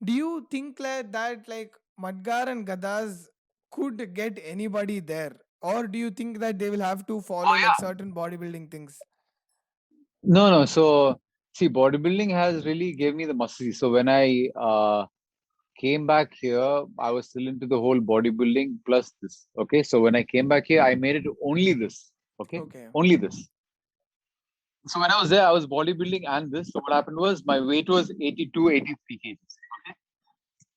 A: Do you think like that like Madgar and Gadas could get anybody there? Or do you think that they will have to follow
C: Oh
A: like
C: yeah.
A: certain bodybuilding things?
C: No, no. So see, bodybuilding has really gave me the muscle. So when I came back here, I was still into the whole bodybuilding plus this. Okay. So when I came back here, I made it only this. Okay.
A: Okay.
C: Only this. So when I was there, I was bodybuilding and this. So what happened was my weight was 82, 83 kgs. Okay.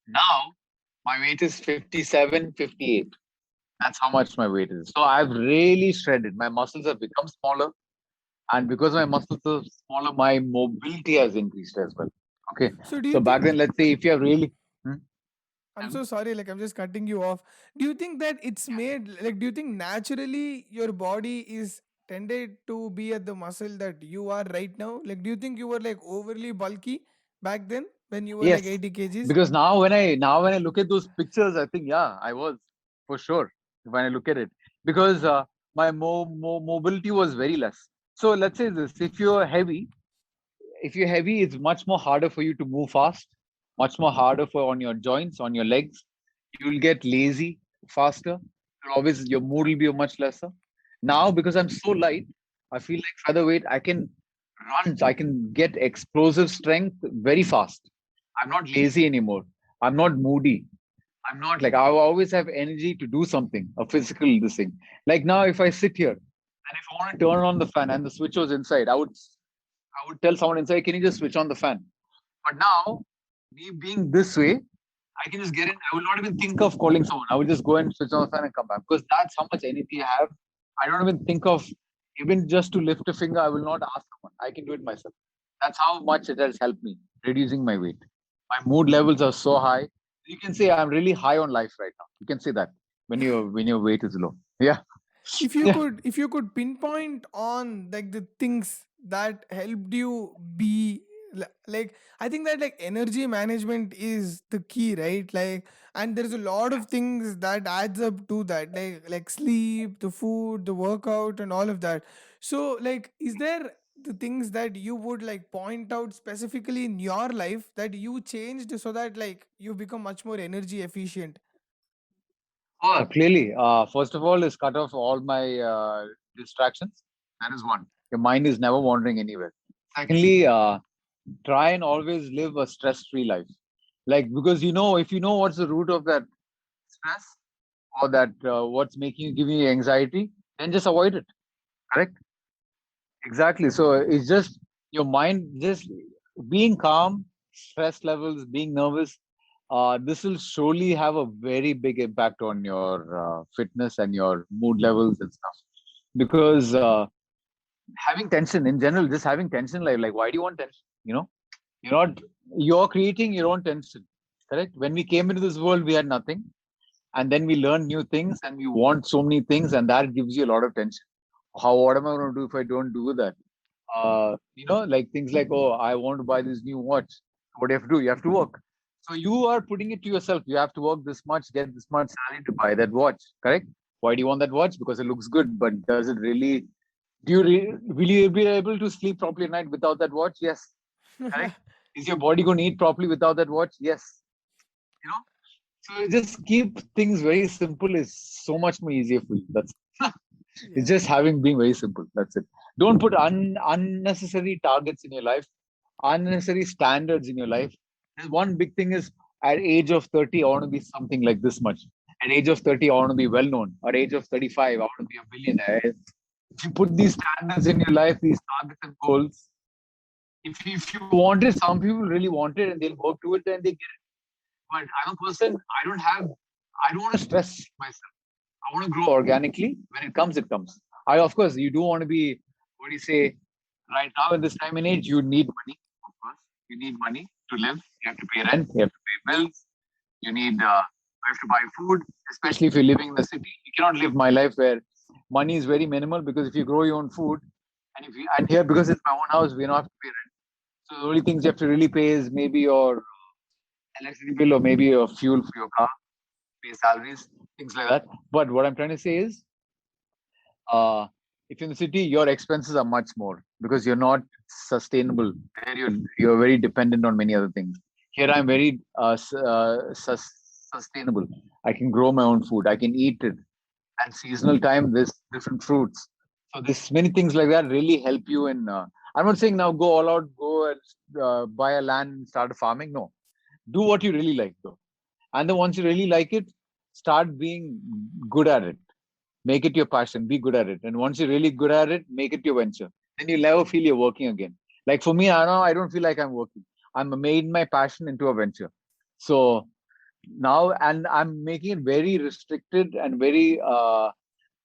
C: Now my weight is 57, 58. That's how much my weight is. So I've really shredded. My muscles have become smaller. And because my muscles are smaller, my mobility has increased as well. Okay.
A: So do you
C: So back
A: think
C: then, let's say if you have really. Hmm?
A: I'm
C: Tell me.
A: so sorry, like I'm just cutting you off. Do you think that it's
C: Yeah.
A: made like do you think naturally your body is tended to be at the muscle that you are right now? Like do you think you were like overly bulky back then when you were like
C: Yes.
A: 80 kgs?
C: Because now when I look at those pictures, I think yeah, I was for sure when I look at it because my mobility was very less. So let's say this: if you're heavy, it's much more harder for you to move fast, much more harder for on your joints, on your legs. You'll get lazy faster. Your mood will be much lesser. Now, because I'm so light, I feel like featherweight, I can run, I can get explosive strength very fast. I'm not lazy anymore. I'm not moody. I'm not like I always have energy to do something, a physical this thing. Like now, if I sit here and if I want to turn on the fan and the switch was inside, I would tell someone inside, can you just switch on the fan? But now, me being this way, I can just get in. I will not even think of calling someone. I will just go and switch on the fan and come back because that's how much energy I have. I don't even think of even just to lift a finger. I will not ask someone. I can do it myself. That's how much it has helped me reducing my weight. My mood levels are so high. You can say I'm really high on life right now. You can say that when your weight is low. Yeah, yeah.
A: If you could pinpoint on like the things that helped you be like I think that like energy management is the key, right? Like and there's a lot of things that adds up to that, like sleep, the food, the workout and all of that. So like is there the things that you would like point out specifically in your life that you changed so that like you become much more energy efficient?
C: Oh, clearly. First of all, is cut off all my distractions. That is one. Your mind is never wandering anywhere. Secondly, try and always live a stress-free life. Like because if you know what's the root of that stress or that what's making you giving you anxiety, then just avoid it. Correct? Exactly. So it's just your mind just being calm, stress levels, being nervous. This will surely have a very big impact on your fitness and your mood levels and stuff. Because having tension in general, just having tension, like why do you want tension? You're not you're creating your own tension. Correct? When we came into this world, we had nothing, and then we learn new things, and we want so many things, and that gives you a lot of tension. What am I going to do if I don't do that? Like things like, oh, I want to buy this new watch. What do you have to do? You have to work. So you are putting it to yourself. You have to work this much, get this much salary to buy that watch. Correct? Why do you want that watch? Because it looks good, but does it really? Will you be able to sleep properly at night without that watch? Yes. Correct. Is your body going to eat properly without that watch? Yes. You know. So just keep things very simple is so much more easier for you. That's It's
A: Yeah.
C: just having being very simple. That's it. Don't put unnecessary targets in your life, unnecessary standards in your life. There's one big thing is at age of 30, I want to be something like this much. At age of 30, I want to be well known. At age of 35, I want to be a billionaire. If you put these standards in your life, these targets and goals, if you want it, some people really want it and they'll work to it and they get it. But I'm a person, I don't want to stress myself. I want to grow organically. When it comes, it comes. Of course, you do want to be, what do you say, right now in this time and age, you need money, of course. You need money to live. You have to pay rent, you have to pay bills, you have to buy food, especially if you're living in the city. You cannot live my life where money is very minimal because if you grow your own food, and here, because it's my own house, we don't have to pay rent. So the only things you have to really pay is maybe your electricity bill or maybe your fuel for your car, pay salaries, things like that. But what I'm trying to say is, uh, if in the city your expenses are much more because you're not sustainable. There you're very dependent on many other things. Here I'm very sustainable. I can grow my own food. I can eat it. And seasonal time, there's different fruits. So there's many things like that really help you in. I'm not saying now go all out, go and buy a land and start farming. No, do what you really like though. And then once you really like it, start being good at it. Make it your passion, be good at it. And once you're really good at it, make it your venture. Then you'll never feel you're working again. Like for me, I don't feel like I'm working. I'm made my passion into a venture. So now, and I'm making it very restricted and very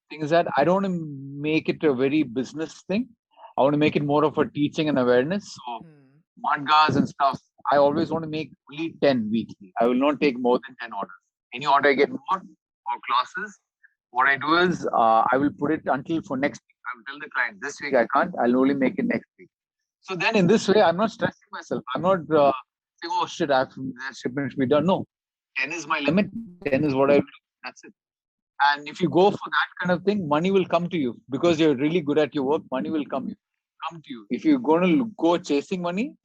C: things that I don't want to make it a very business thing. I want to make it more of a teaching and awareness. So
A: Hmm.
C: mangas and stuff, I always want to make only 10 weekly. I will not take more than 10 orders. Any order I get more or classes, what I do is I will put it until for next week. I will tell the client this week I can't. I'll only make it next week. So then in this way, I'm not stressing myself. I'm not saying, oh shit, I have that shipment should be done. No, 10 is my limit. 10 is what I do. That's it. And if you go for that kind of thing, money will come to you because you're really good at your work. Money will come to you. If you're going to go chasing money,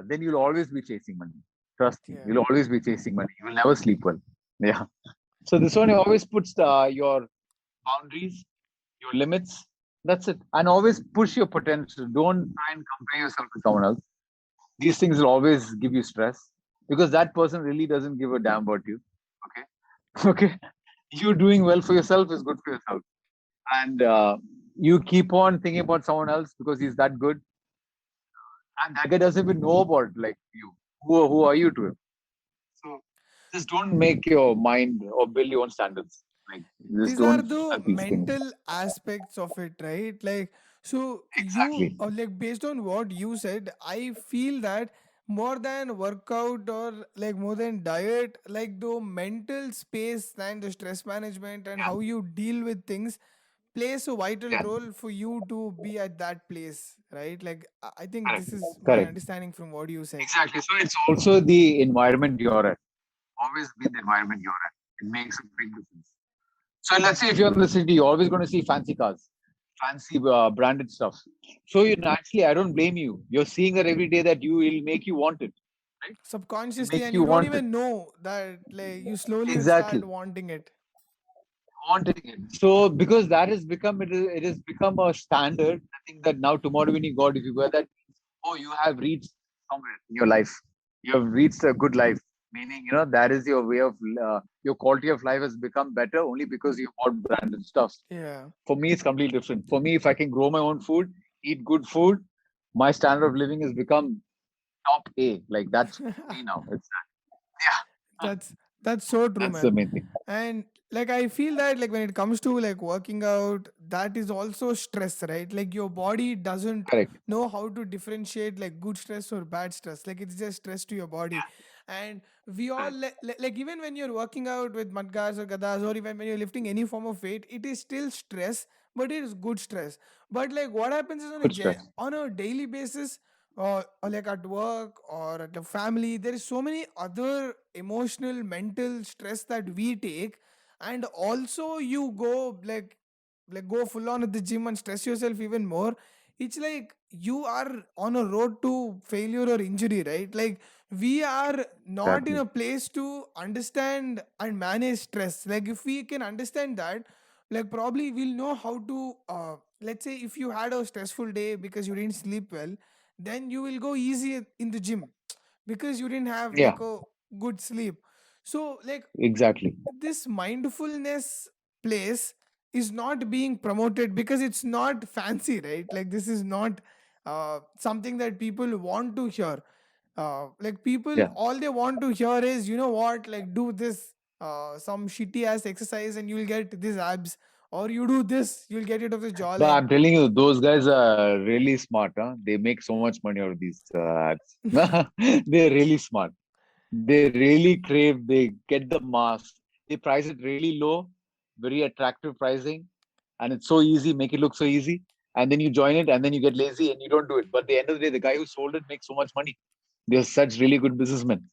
C: then you'll always be chasing money. Trust me,
A: Yeah.
C: you'll always be chasing money. You will never sleep well. Yeah. So this one always puts your boundaries, your limits. That's it. And always push your potential. Don't try and compare yourself with someone else. These things will always give you stress because that person really doesn't give a damn about you. Okay. Okay. You doing well for yourself is good for yourself. And you keep on thinking about someone else because he's that good. And that guy doesn't even know about like you. Who are you to him? So just don't make your mind or build your own standards. Like just
A: These are
C: don't
A: the
C: have these things.
A: mental aspects of it, right? Like, so you,
C: Exactly.
A: like, based on what you said, I feel that more than workout or like more than diet, like the mental space and the stress management and
C: Yeah.
A: how you deal with things plays a vital
C: Yeah.
A: role for you to be at that place, right? Like, I think
C: Correct.
A: this is my
C: Correct.
A: understanding from what you said.
C: Exactly. So it's also the environment you're at. Always be the environment you're at. It makes a big difference. So let's say if you're in the city, you're always going to see fancy cars, fancy branded stuff. So you naturally, I don't blame you. You're seeing that every day that you will make you want it, right? It
A: Subconsciously,
C: makes
A: and
C: you
A: you don't
C: want it.
A: even know that, like, you slowly start
C: Exactly.
A: wanting it.
C: Wanting it. So because that has become it has become a standard. I think that now tomorrow when you go out, if you wear that, oh, you have reached somewhere in your life. You have reached a good life. Meaning, that is your way of your quality of life has become better only because you bought branded stuff.
A: Yeah.
C: For me, it's completely different. For me, if I can grow my own food, eat good food, my standard of living has become top A. Like that's for me now. It's yeah.
A: That's so true,
C: That's the
A: man.
C: main thing.
A: And like I feel that like when it comes to like working out, that is also stress, right? Like your body doesn't
C: Correct.
A: know how to differentiate like good stress or bad stress. Like it's just stress to your body. And we all
C: Correct.
A: like even when you're working out with mudgas or gadas, or even when you're lifting any form of weight, it is still stress, but it is good stress. But like what happens is
C: Good stress.
A: on a daily basis, or like at work or at the family, there is so many other emotional mental stress that we take. And also you go like go full on at the gym and stress yourself even more. It's like you are on a road to failure or injury, right? Like we are not in
C: Exactly.
A: a place to understand and manage stress. Like if we can understand that, like probably we'll know how to let's say if you had a stressful day because you didn't sleep well, then you will go easy in the gym because you didn't have
C: Yeah,
A: like a good sleep. So like
C: exactly.
A: this mindfulness place is not being promoted because it's not fancy, right? Like this is not something that people want to hear. Like people,
C: Yeah.
A: all they want to hear is, you know what, like do this some shitty ass exercise and you'll get these abs, or you do this, you'll get rid of the
C: But
A: jawline.
C: I'm telling you, those guys are really smart. Huh? They make so much money out of these ads. They're really smart. They really crave. They get the mask. They price it really low, very attractive pricing, and it's so easy. Make it look so easy, and then you join it, and then you get lazy and you don't do it. But at the end of the day, the guy who sold it makes so much money. They're such really good businessmen.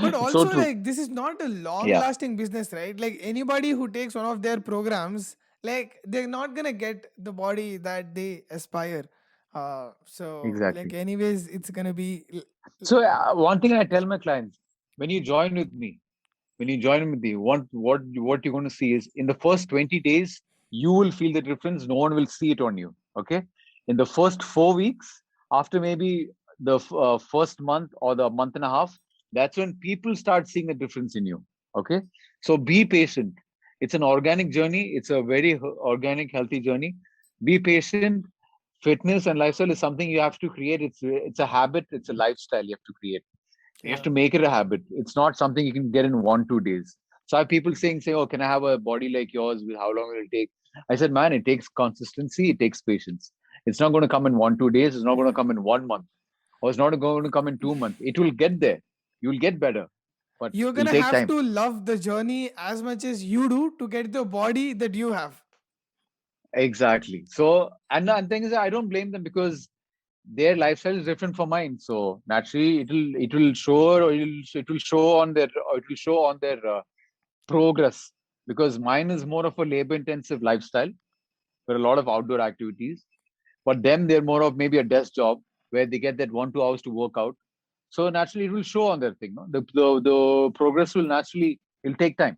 A: But
C: It's so
A: also,
C: true.
A: like, this is not a long
C: Yeah,
A: lasting business, right? Like, anybody who takes one of their programs, like, they're not gonna get the body that they aspire. So, like,
C: exactly.
A: anyways, it's gonna be.
C: So one thing I tell my clients, when you join with me, what you're going to see is in the first 20 days, you will feel the difference. No one will see it on you. Okay. In the first 4 weeks, after maybe the first month or the month and a half, that's when people start seeing the difference in you. Okay. So be patient. It's an organic journey. It's a very organic, healthy journey. Be patient. Fitness and lifestyle is something you have to create. It's a habit. It's a lifestyle you have to create. You have
A: Yeah.
C: to make it a habit. It's not something you can get in 1 2 days. So I have people say, oh, can I have a body like yours? How long will it take? I said, man, it takes consistency. It takes patience. It's not going to come in 1 2 days. It's not going to come in 1 month, or it's not going to come in 2 months. It will get there. You will get better, but
A: You're
C: it'll
A: gonna
C: take
A: have
C: time.
A: to love the journey as much as you do to get the body that you have.
C: Exactly. So, and the thing is, I don't blame them because their lifestyle is different from mine. So naturally, it will show, or it will show on their, or it will show on their progress, because mine is more of a labor intensive lifestyle. There are a lot of outdoor activities. For them, they're more of maybe a desk job where they get that 1 2 hours to work out. So naturally, it will show on their thing. No? The progress will naturally, it'll take time.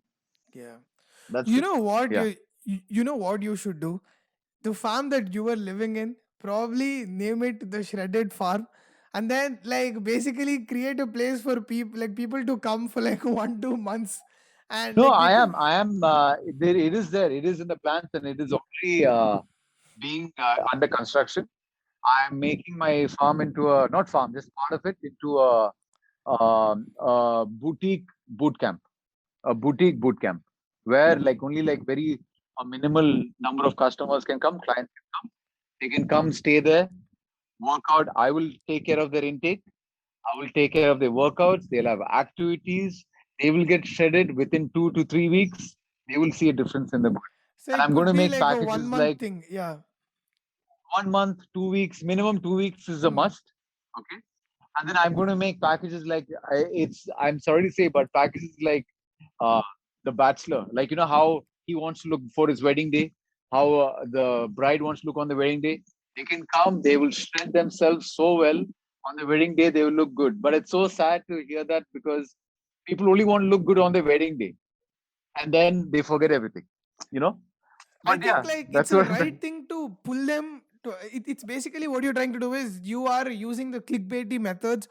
A: Yeah.
C: That's
A: You
C: it.
A: know what
C: Yeah.
A: you know what you should do? The farm that you were living in, probably name it the shredded farm, and then like basically create a place for people to come for like 1 2 months, and
C: No,
A: like
C: I
A: people.
C: am. I am. There, it is there. It is in the plans, and it is already being under construction. I'm making my farm into a, not farm, just part of it into a boutique boot camp, a boutique boot camp, where like only like very a minimal number of customers can come, clients can come. They can come, stay there, work out. I will take care of their intake. I will take care of their workouts. They'll have activities. They will get shredded within 2 to 3 weeks. They will see a difference in the body.
A: So
C: And
A: it
C: I'm going
A: could
C: to
A: be
C: make
A: like a one
C: packages
A: month
C: like
A: thing. Yeah.
C: 1 month, 2 weeks, minimum 2 weeks is a
A: Hmm.
C: must. Okay. And then I'm going to make packages like I'm sorry to say, but packages like uh, the bachelor, like how he wants to look for his wedding day, how the bride wants to look on the wedding day. They can come, they will shred themselves so well on the wedding day, they will look good. But it's so sad to hear that because people only want to look good on their wedding day, and then they forget everything, you know.
A: I
C: But
A: think
C: yeah,
A: like it's
C: that's
A: a
C: what.
A: right thing to pull them to it's basically what you're trying to do is you are using the clickbaity methods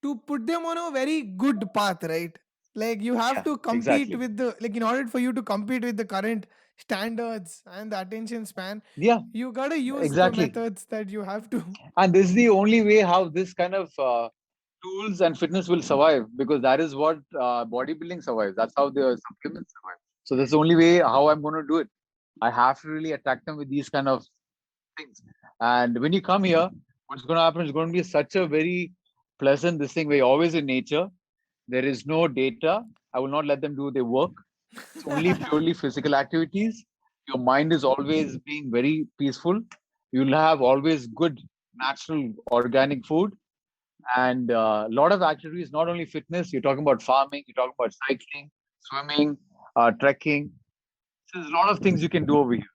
A: to put them on a very good path, right? Like you have
C: Yeah,
A: to compete
C: exactly.
A: with the like in order for you to compete with the current standards and the attention span,
C: Yeah,
A: you gotta use the
C: exactly.
A: methods that you have to.
C: And this is the only way how this kind of tools and fitness will survive, because that is what bodybuilding survives. That's how the supplements survive. So that's the only way how I'm going to do it. I have to really attack them with these kind of things. And when you come here, what's going to happen is going to be such a very pleasant this thing where you're always in nature. There is no data. I will not let them do their work. It's only purely physical activities. Your mind is always being very peaceful. You'll have always good, natural, organic food, and a lot of activities, not only fitness. You're talking about farming, you're talking about cycling, swimming, trekking. So there's a lot of things you can do over here.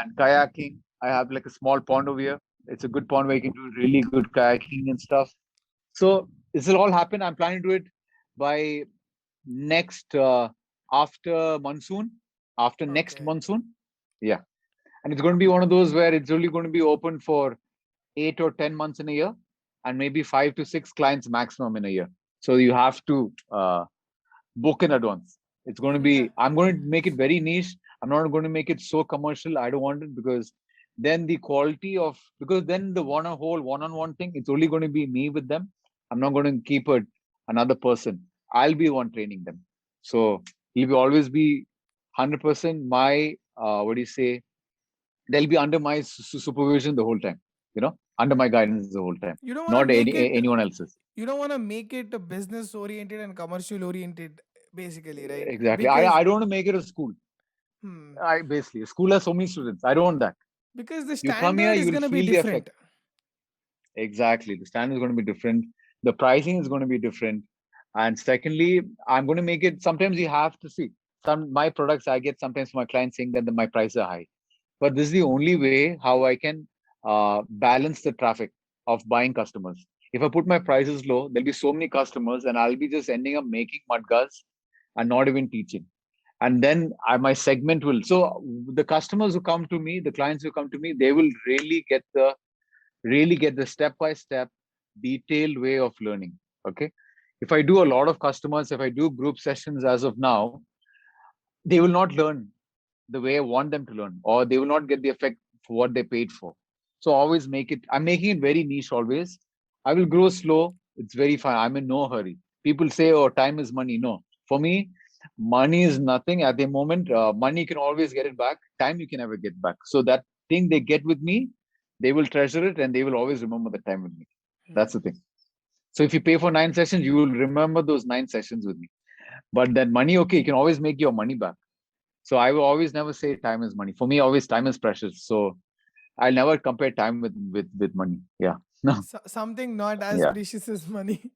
C: And kayaking. I have like a small pond over here. It's a good pond where you can do really good kayaking and stuff. So this will all happen. I'm planning to do it by next after monsoon. after next
A: Okay.
C: monsoon. Yeah. And it's going to be one of those where it's only going to be open for 8 or 10 months in a year, and maybe 5 to 6 clients maximum in a year. So you have to book in advance. It's going to
A: Yeah.
C: be, I'm going to make it very niche. I'm not going to make it so commercial. I don't want it because then the quality of, because then the whole one-on-one thing, it's only going to be me with them. I'm not going to keep another person. I'll be the one training them. So he'll be always be 100% my, what do you say? They'll be under my supervision the whole time, under my guidance the whole time,
A: You don't want to
C: not
A: make it.
C: anyone else's.
A: You don't want to make it a business oriented and commercial oriented, basically, right?
C: Exactly.
A: Because
C: I don't want to make it a school.
A: hmm,
C: I basically a school has so many students. I don't want that.
A: because the
C: You come here,
A: standard
C: you
A: is
C: will
A: gonna be
C: feel the effect.
A: different.
C: Exactly. The standard is going to be different. The pricing is going to be different. And secondly, I'm going to make it, sometimes you have to see some my products I get sometimes from my clients saying that my prices are high. But this is the only way how I can balance the traffic of buying customers. If I put my prices low, there'll be so many customers and I'll be just ending up making mudgas and not even teaching. And then my segment will, so the customers who come to me, the clients who come to me, they will really get the step by step detailed way of learning. Okay. If I do a lot of customers, if I do group sessions as of now, they will not learn the way I want them to learn, or they will not get the effect for what they paid for. So always I'm making it very niche always. I will grow slow. It's very fine. I'm in no hurry. People say, oh, time is money. No, for me, money is nothing at the moment. Money you can always get it back. Time you can never get back. So that thing they get with me, they will treasure it and they will always remember the time with me. That's the thing. So if you pay for 9 sessions, you will remember those 9 sessions with me. But that money, okay, you can always make your money back. So I will always never say time is money. For me, always time is precious. So I'll never compare time with money. Yeah. No.
A: Something not as
C: Yeah.
A: precious as money.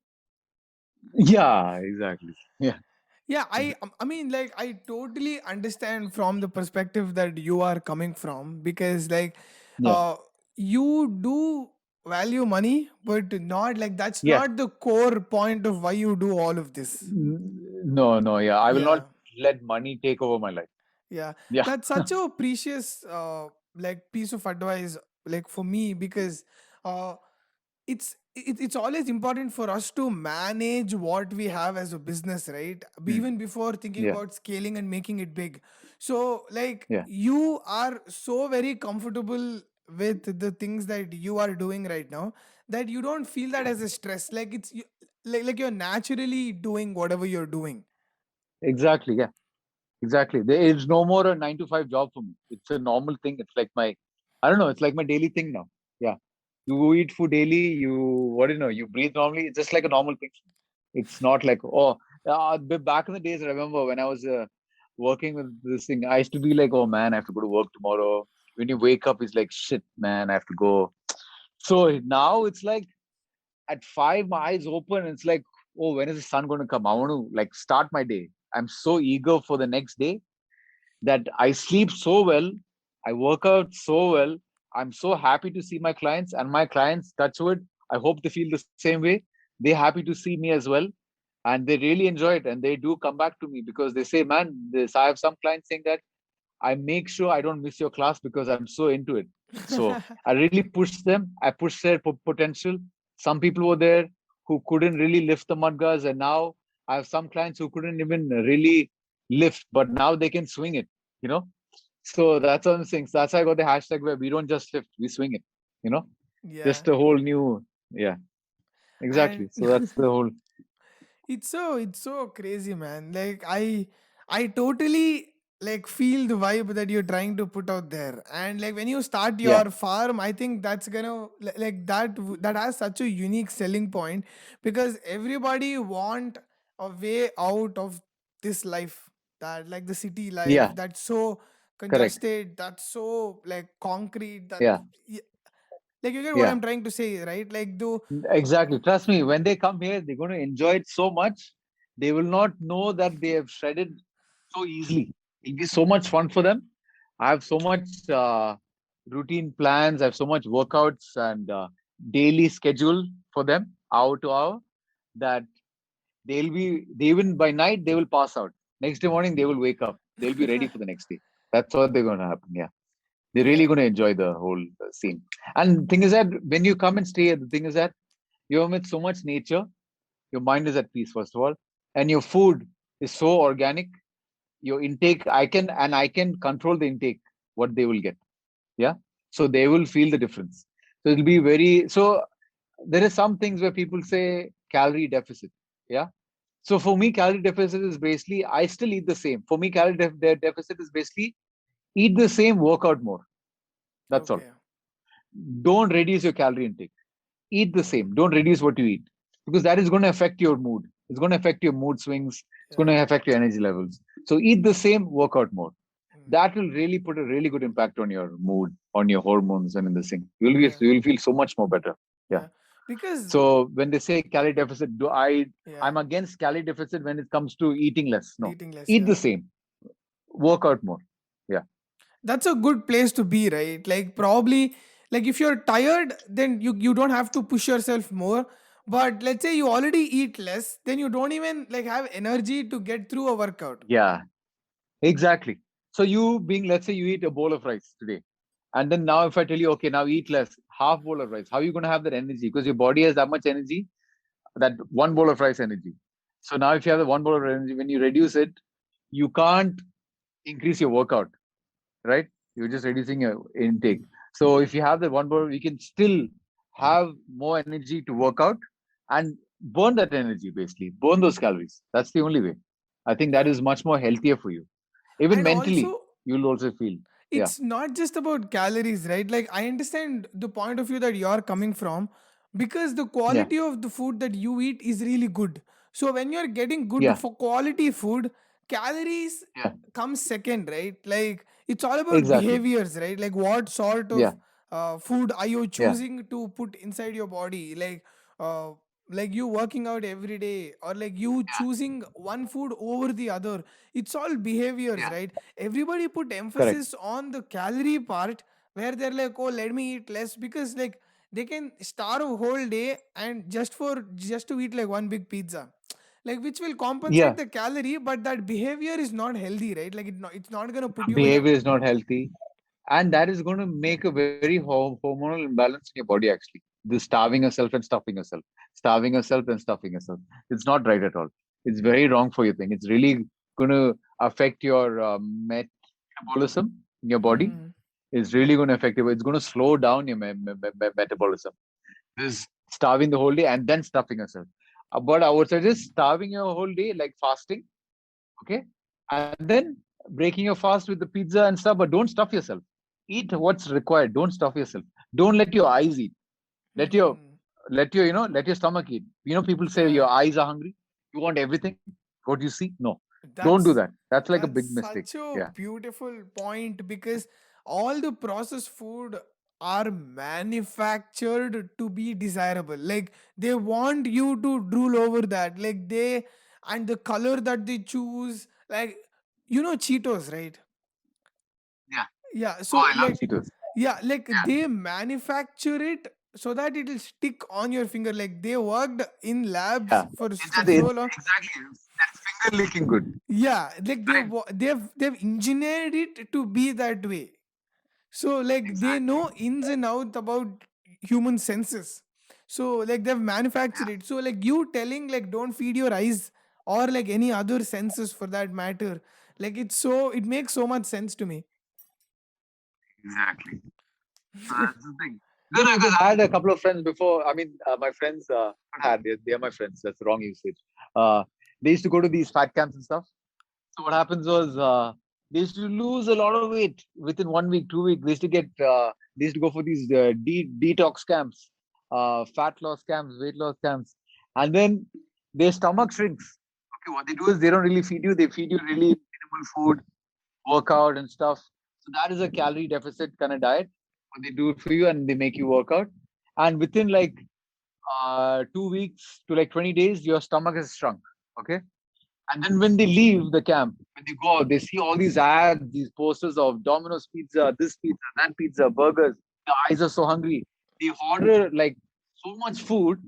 C: Yeah. Exactly. Yeah.
A: Yeah, I mean, like, I totally understand from the perspective that you are coming from, because like
C: Yeah.
A: uh you do value money, but not like that's
C: Yes.
A: not the core point of why you do all of this.
C: No. No. Yeah. I will not
A: Yeah.
C: let money take over my life.
A: Yeah,
C: Yeah.
A: that's such a precious like piece of advice, like for me, because uh it's always important for us to manage what we have as a business, right?
C: Hmm.
A: Even before thinking
C: Yeah.
A: about scaling and making it big. So like
C: Yeah.
A: you are so very comfortable with the things that you are doing right now, that you don't feel that as a stress, like like you're naturally doing whatever you're doing.
C: Exactly. Yeah. Exactly. There is no more a 9 to 5 job for me. It's a normal thing. It's like I don't know. It's like my daily thing now. Yeah. You eat food daily. What do you know? You breathe normally. It's just like a normal thing. It's not like, oh, back in the days, I remember when I was working with this thing, I used to be like, oh man, I have to go to work tomorrow. When you wake up, it's like, shit, man, I have to go. So now it's like at 5, my eyes open. It's like, oh, when is the sun going to come? I want to like start my day. I'm so eager for the next day that I sleep so well, I work out so well. I'm so happy to see my clients, and my clients, touch wood, I hope they feel the same way. They're happy to see me as well, and they really enjoy it, and they do come back to me because they say, "Man, this." I have some clients saying that I make sure I don't miss your class because I'm so into it. So I really push them. I push their potential. Some people were there who couldn't really lift the mudgas, and now I have some clients who couldn't even really lift, but now they can swing it. You know. So that's one of the things. That's why I got the hashtag where we don't just lift, we swing it. You know,
A: Yeah.
C: just a whole new. Yeah,
A: And
C: exactly. So that's the whole.
A: it's so crazy, man. Like I totally like feel the vibe that you're trying to put out there. And like when you start
C: Yeah,
A: your farm, I think that's gonna like that has such a unique selling point, because everybody want a way out of this life, that like the city life
C: yeah,
A: that's so
C: correct.
A: congested, that's so like concrete, that
C: Yeah,
A: like you get what
C: yeah.
A: I'm trying to say, right? Like do
C: Exactly. Trust me, when they come here, they're going to enjoy it so much. They will not know that they have shredded so easily. It'll be so much fun for them. I have so much routine plans. I have so much workouts and daily schedule for them, hour to hour, that they even by night, they will pass out. Next day morning, they will wake up. They'll be ready for the next day. That's what they're going to happen. Yeah. They're really
A: Yeah.
C: going to enjoy the whole scene. And the thing is that when you come and stay here, the thing is that you're with so much nature, your mind is at peace, first of all, and your food is so organic. Your intake, I can control the intake, what they will get. Yeah. So they will feel the difference. So it'll be very, so there is some things where people say calorie deficit. Yeah. So for me, calorie deficit is basically, I still eat the same. For me, deficit is basically eat the same, work out more. That's all.
A: Okay.
C: Don't reduce your calorie intake. Eat the same. Don't reduce what you eat because that is going to affect your mood. It's going to affect your mood swings. It's going
A: Yeah.
C: to affect your energy levels. So eat the same, work out more.
A: Mm.
C: That will really put a really good impact on your mood, on your hormones, and in the thing.
A: Yeah.
C: You'll feel so much more better. Yeah.
A: Yeah. Because
C: So when they say calorie deficit,
A: yeah,
C: I'm against calorie deficit when it comes to eating less. No,
A: eating less.
C: eat the
A: Yeah.
C: same, work out more. Yeah.
A: That's a good place to be, right? Like probably like if you're tired, then you don't have to push yourself more. But let's say you already eat less, then you don't even like have energy to get through a workout.
C: Yeah. Exactly. So you being, let's say you eat a bowl of rice today, and then now if I tell you, okay, now eat less, half bowl of rice, how are you going to have that energy? Because your body has that much energy, that one bowl of rice energy. So now if you have the one bowl of energy, when you reduce it, you can't increase your workout, right? You're just reducing your intake. So if you have the one bowl, you can still have more energy to work out and burn that energy, basically, burn those calories. That's the only way. I think that
A: Yeah.
C: is much more healthier for you. Even
A: And
C: mentally,
A: also
C: you'll also feel. Yeah.
A: it's not just about calories, right? Like I understand the point of view that you're coming from because the
C: Yeah.
A: quality of the food that you eat is really good. So when you're getting good
C: Yeah.
A: for quality food, calories
C: Yeah.
A: comes second, right? Like it's all about
C: Exactly.
A: behaviors, right? Like what sort
C: Yeah.
A: of food are you
C: Yeah.
A: choosing to put inside your body? Uh, like you working out every day or like you choosing one food over the other. It's all behaviors,
C: Yeah.
A: right? Everybody put
C: Correct.
A: emphasis on the calorie part where they're like, oh, let me eat less because like they can starve a whole day and just to eat like one big pizza, like which will compensate
C: Yeah.
A: the calorie, but that behavior is not healthy, right? Like it's not gonna put you in a
C: Behavior is not healthy. And that is going to make a very hormonal imbalance in your body, actually. This starving yourself and stuffing yourself, starving yourself and stuffing yourself. It's not right at all. It's very wrong for your thing. It's really going to affect your metabolism in your body.
A: mm,
C: It's really going to affect you. It's going to slow down your metabolism. This starving the whole day and then stuffing yourself. But I would suggest starving your whole day, like fasting, okay, and then breaking your fast with the pizza and stuff. But don't stuff yourself. Eat what's required. Don't stuff yourself. Don't let your eyes eat. Let your
A: mm,
C: let your stomach eat. People say
A: yeah.
C: your eyes are hungry. You want everything. What you see? No. Don't do
A: That's
C: that. That's like a
A: that's
C: big mistake.
A: such a
C: Yeah.
A: beautiful point because all the processed food are manufactured to be desirable. Like they want you to drool over that. Like they and the color that they choose, like Cheetos, right?
C: Yeah.
A: Yeah.
C: Oh,
A: So
C: I love
A: like
C: Cheetos.
A: yeah, like
C: Yeah.
A: they manufacture it so that it'll stick on your finger. Like they worked in labs
C: Yeah.
A: for so
C: It's
A: long.
C: exactly that finger licking good.
A: Yeah, like
C: Correct.
A: they've engineered it to be that way. So like they
C: Exactly.
A: know ins and outs about human senses. So like they've manufactured
C: Yeah.
A: it. So like you telling like don't feed your eyes or like any other senses for that matter. Like it makes so much sense to me.
C: Exactly. So that's the thing. No, no, because I had a couple of friends before. I mean, my friends they are my friends. That's the wrong usage. Uh, they used to go to these fat camps and stuff. So what happens was they used to lose a lot of weight within 1 week, 2 weeks. They used to go for these detox camps, fat loss camps, weight loss camps, and then their stomach shrinks. Okay, what they do is they don't really feed you. They feed you really minimal food, workout and stuff. So that is a calorie deficit kind of diet. What they do for you and they make you work out. And within like 2 weeks to like 20 days, your stomach has shrunk. Okay. And then when they leave the camp, when they go out, they see all these ads, these posters of Domino's pizza, this pizza, that pizza, burgers. The eyes are so hungry. They order like so much food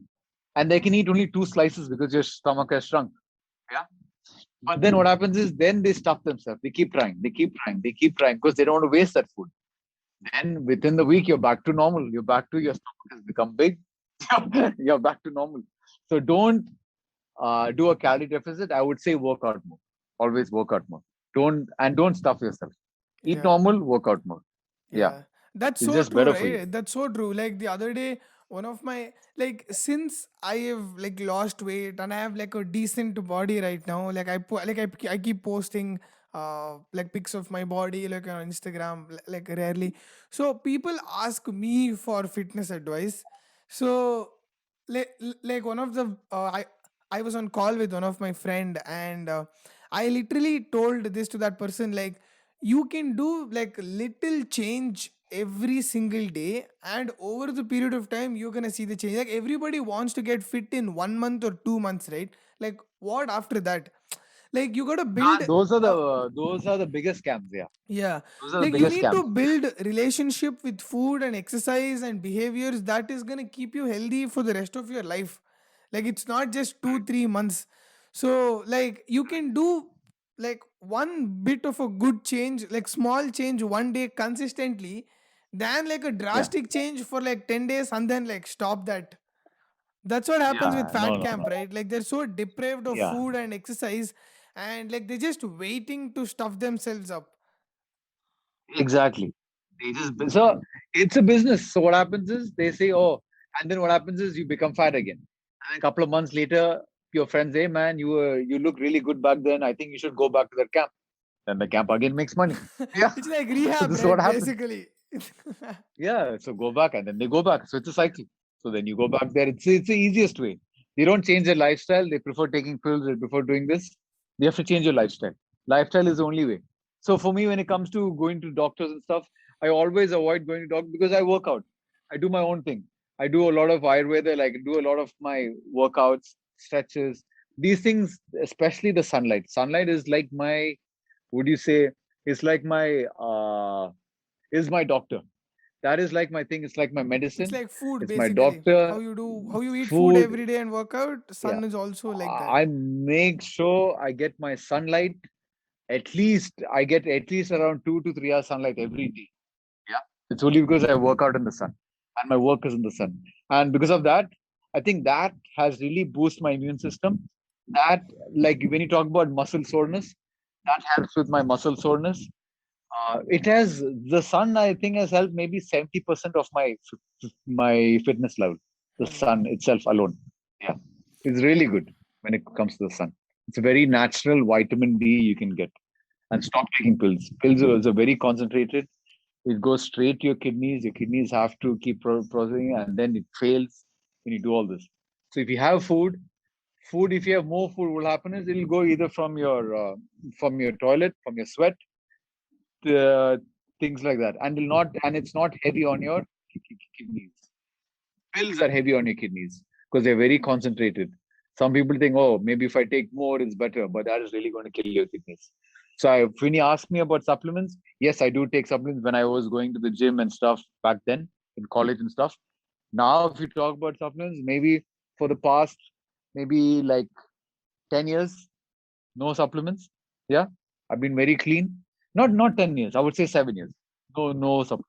C: and they can eat only two slices because your stomach has shrunk. Yeah. But then what happens is then they stuff themselves. They keep trying, they keep trying, they keep trying because they don't want to waste that food. Then within the week, you're back to normal. You're back to your stomach has become big. You're back to normal. So don't do a calorie deficit. I would say work out more. Always work out more. Don't stuff yourself. Eat
A: Yeah.
C: normal, work out more. Yeah,
A: Yeah, that's
C: it's
A: so
C: just
A: true,
C: better for you.
A: right? That's so true. Like the other day, one of my like since I have like lost weight and I have like a decent body right now. Like I keep posting like pics of my body like on Instagram like rarely. So people ask me for fitness advice. So like one of the I was on call with one of my friend and I literally told this to that person like you can do like little change every single day and over the period of time you're gonna see the change. Like everybody wants to get fit in 1 month or 2 months, right? Like what after that? Like you gotta build a,
C: Those are the biggest scams. Yeah,
A: yeah,
C: those are the
A: like you
C: biggest
A: need
C: scams.
A: to build relationship with food and exercise and behaviors that is going to keep you healthy for the rest of your life. Like it's not just 2 3 months. So like you can do like one bit of a good change, like small change one day consistently, than like a
C: Yeah,
A: drastic change for like 10 days and then like stop that. That's what happens with
C: yeah, no,
A: fat
C: no,
A: camp,
C: no.
A: right? Like they're so deprived of
C: Yeah,
A: food and exercise and like they're just waiting to stuff themselves up.
C: exactly. So it's a business. So what happens is they say, oh, and then what happens is you become fat again. And a couple of months later, your friends say, man, you look really good back then. I think you should go back to that camp. Then the camp again makes money. Yeah.
A: It's like
C: So
A: rehab,
C: this is what
A: right?
C: happens.
A: Basically.
C: Yeah. So go back and then they go back. So it's a cycle. So then you go back there. It's the easiest way. They don't change their lifestyle. They prefer taking pills. They prefer doing this. They have to change your lifestyle. Lifestyle is the only way. So for me, when it comes to going to doctors and stuff, I always avoid going to doctors because I work out. I do my own thing. I do a lot of Ayurveda. Like do a lot of my workouts, stretches. These things, especially the sunlight. Sunlight is like my, would you say, it's like my is my doctor. That is like my thing. It's like my
A: It's
C: medicine.
A: like food,
C: It's my
A: basically.
C: doctor.
A: How you eat food
C: Food.
A: every day and work out.
C: Yeah.
A: Sun is also like that.
C: I make sure I get my sunlight. At least I get at least around 2 to 3 hours sunlight every day. Yeah. It's only because I work out in the sun and my work is in the sun. And because of that, I think that has really boosted my immune system. That, like when you talk about muscle soreness, that helps with my muscle soreness. It has the sun. I think has helped maybe 70% of my fitness level. The
A: Hmm.
C: sun itself alone. Yeah, it's really good when it comes to the sun. It's a very natural vitamin D you can get. And stop taking pills. Pills are very concentrated. It goes straight to your kidneys. Your kidneys have to keep processing, and then it fails when you do all this. So if you have food, if you have more food, what will happen is it will go either from your toilet, from your sweat, uh, things like that, and will not, and it's not heavy on your kidneys. Pills are heavy on your kidneys because they're very concentrated. Some people think, oh, maybe if I take more, it's better, but that is really going to kill your kidneys. So when you ask me about supplements, yes, I do take supplements when I was going to the gym and stuff back then in college and stuff. Now, if you talk about supplements, maybe for the past maybe like 10 years, no supplements. Yeah, I've been very clean. Not 10 years. I would say 7 years. No supplements.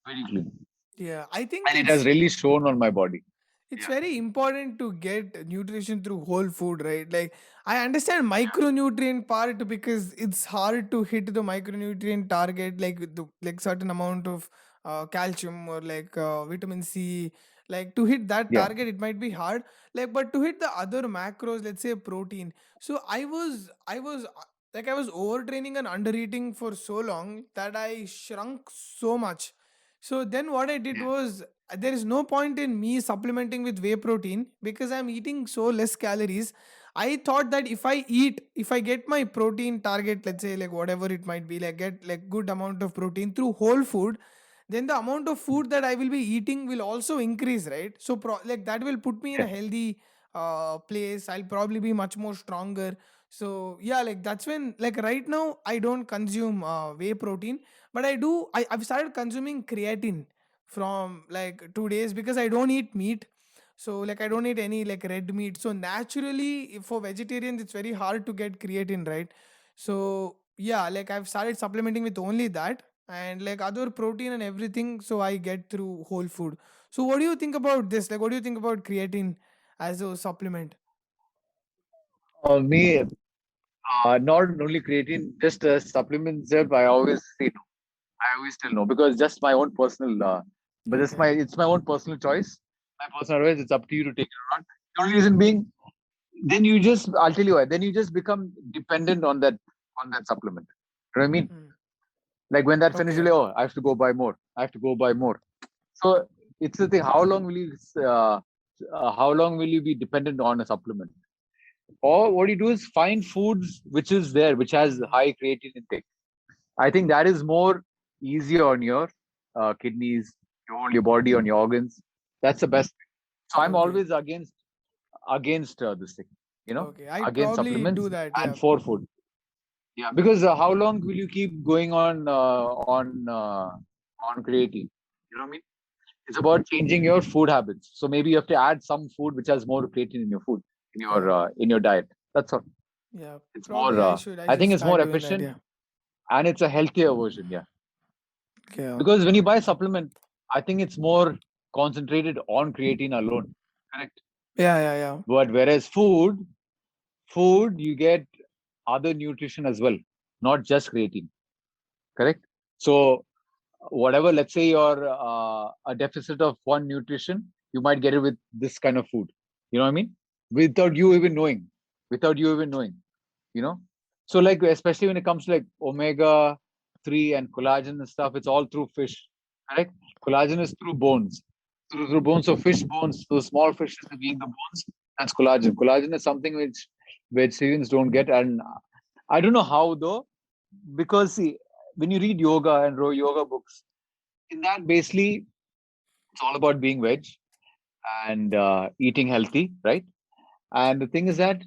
C: Very clean,
A: Yeah, I think
C: and it has really shown on my body.
A: it's
C: Yeah.
A: very important to get nutrition through whole food, right? Like I understand micronutrient part because it's hard to hit the micronutrient target, like with the like certain amount of calcium or like vitamin C. Like to hit that
C: Yeah.
A: target, it might be hard. Like, but to hit the other macros, let's say protein. So I was overtraining and undereating for so long that I shrunk so much. So then what I did
C: Yeah.
A: was there is no point in me supplementing with whey protein because I'm eating so less calories. I thought that if I get my protein target, let's say like whatever it might be, like get like good amount of protein through whole food, then the amount of food that I will be eating will also increase, right? So like that will put me in
C: Yeah.
A: a healthy place. I'll probably be much more stronger. So yeah, like that's when like right now I don't consume whey protein, but I've started consuming creatine from like 2 days because I don't eat meat. So like I don't eat any like red meat. So naturally, for vegetarians, it's very hard to get creatine, right? So yeah, like I've started supplementing with only that, and like other protein and everything. So I get through whole food. So what do you think about this? Like, what do you think about creatine as a supplement?
C: Me, not only creatine, just supplements itself, I always say no. I always tell no because just my own personal, but
A: Okay.
C: it's my own personal choice. My personal advice, it's up to you to take it or not. The only reason being, then you just, I'll tell you why, then you just become dependent on that supplement. You know what I mean?
A: Mm.
C: Like when that finishes,
A: Okay.
C: you're like, oh, I have to go buy more. I have to go buy more. So it's the thing. How long will you be dependent on a supplement? Or what you do is find foods which is there, which has
A: Mm.
C: high creatine intake. I think that is more easier on your kidneys, your body, on your organs. That's the best. So I'm
A: Okay.
C: always against this thing, you know,
A: Okay. I'd
C: against
A: probably do
C: supplements
A: that.
C: and
A: Yeah.
C: for food. Yeah, because how long will you keep going on creatine? You know what I mean? It's about changing your food habits. So maybe you have to add some food which has more creatine in your food
A: Yeah.
C: in your diet. That's all.
A: Yeah.
C: It's more.
A: Probably I
C: I
A: should
C: think it's more
A: start doing that.
C: efficient
A: Yeah.
C: and it's a healthier version. Yeah,
A: Yeah.
C: because when you buy a supplement, I think it's more concentrated on creatine alone. Correct.
A: Yeah. Yeah. Yeah.
C: But whereas food you get other nutrition as well, not just creatine. Correct. So whatever, let's say you're a deficit of one nutrition, you might get it with this kind of food. You know what I mean? Without you even knowing. Without you even knowing. You know? So like especially when it comes to like omega 3 and collagen and stuff, it's all through fish. Correct? Collagen is through bones. Through bones. So fish bones, those small fishes being the bones, that's collagen. Collagen is something which vegetarians don't get. And I don't know how though, because see, when you read yoga and yoga books, in that basically it's all about being veg and eating healthy, right? And the thing is that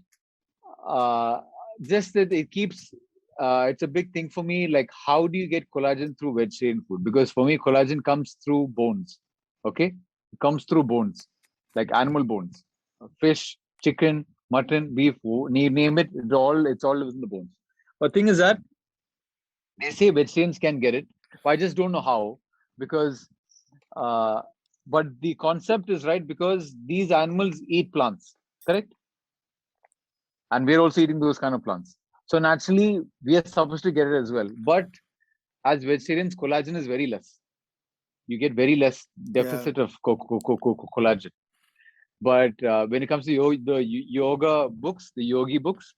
C: uh, just that it keeps it's a big thing for me. Like, how do you get collagen through vegetarian food? Because for me, collagen comes through bones. Okay, it comes through bones, like animal bones, fish, chicken, mutton, beef, name it. It's all within the bones. But thing is that they say vegetarians can get it, but I just don't know how. Because uh, but the concept is right because these animals eat plants, correct? And we're also eating those kind of plants. So naturally, we are supposed to get it as well. But as vegetarians, collagen is very less. You get very less
A: Yeah.
C: deficit of collagen. But when it comes to yoga books, the yogi books,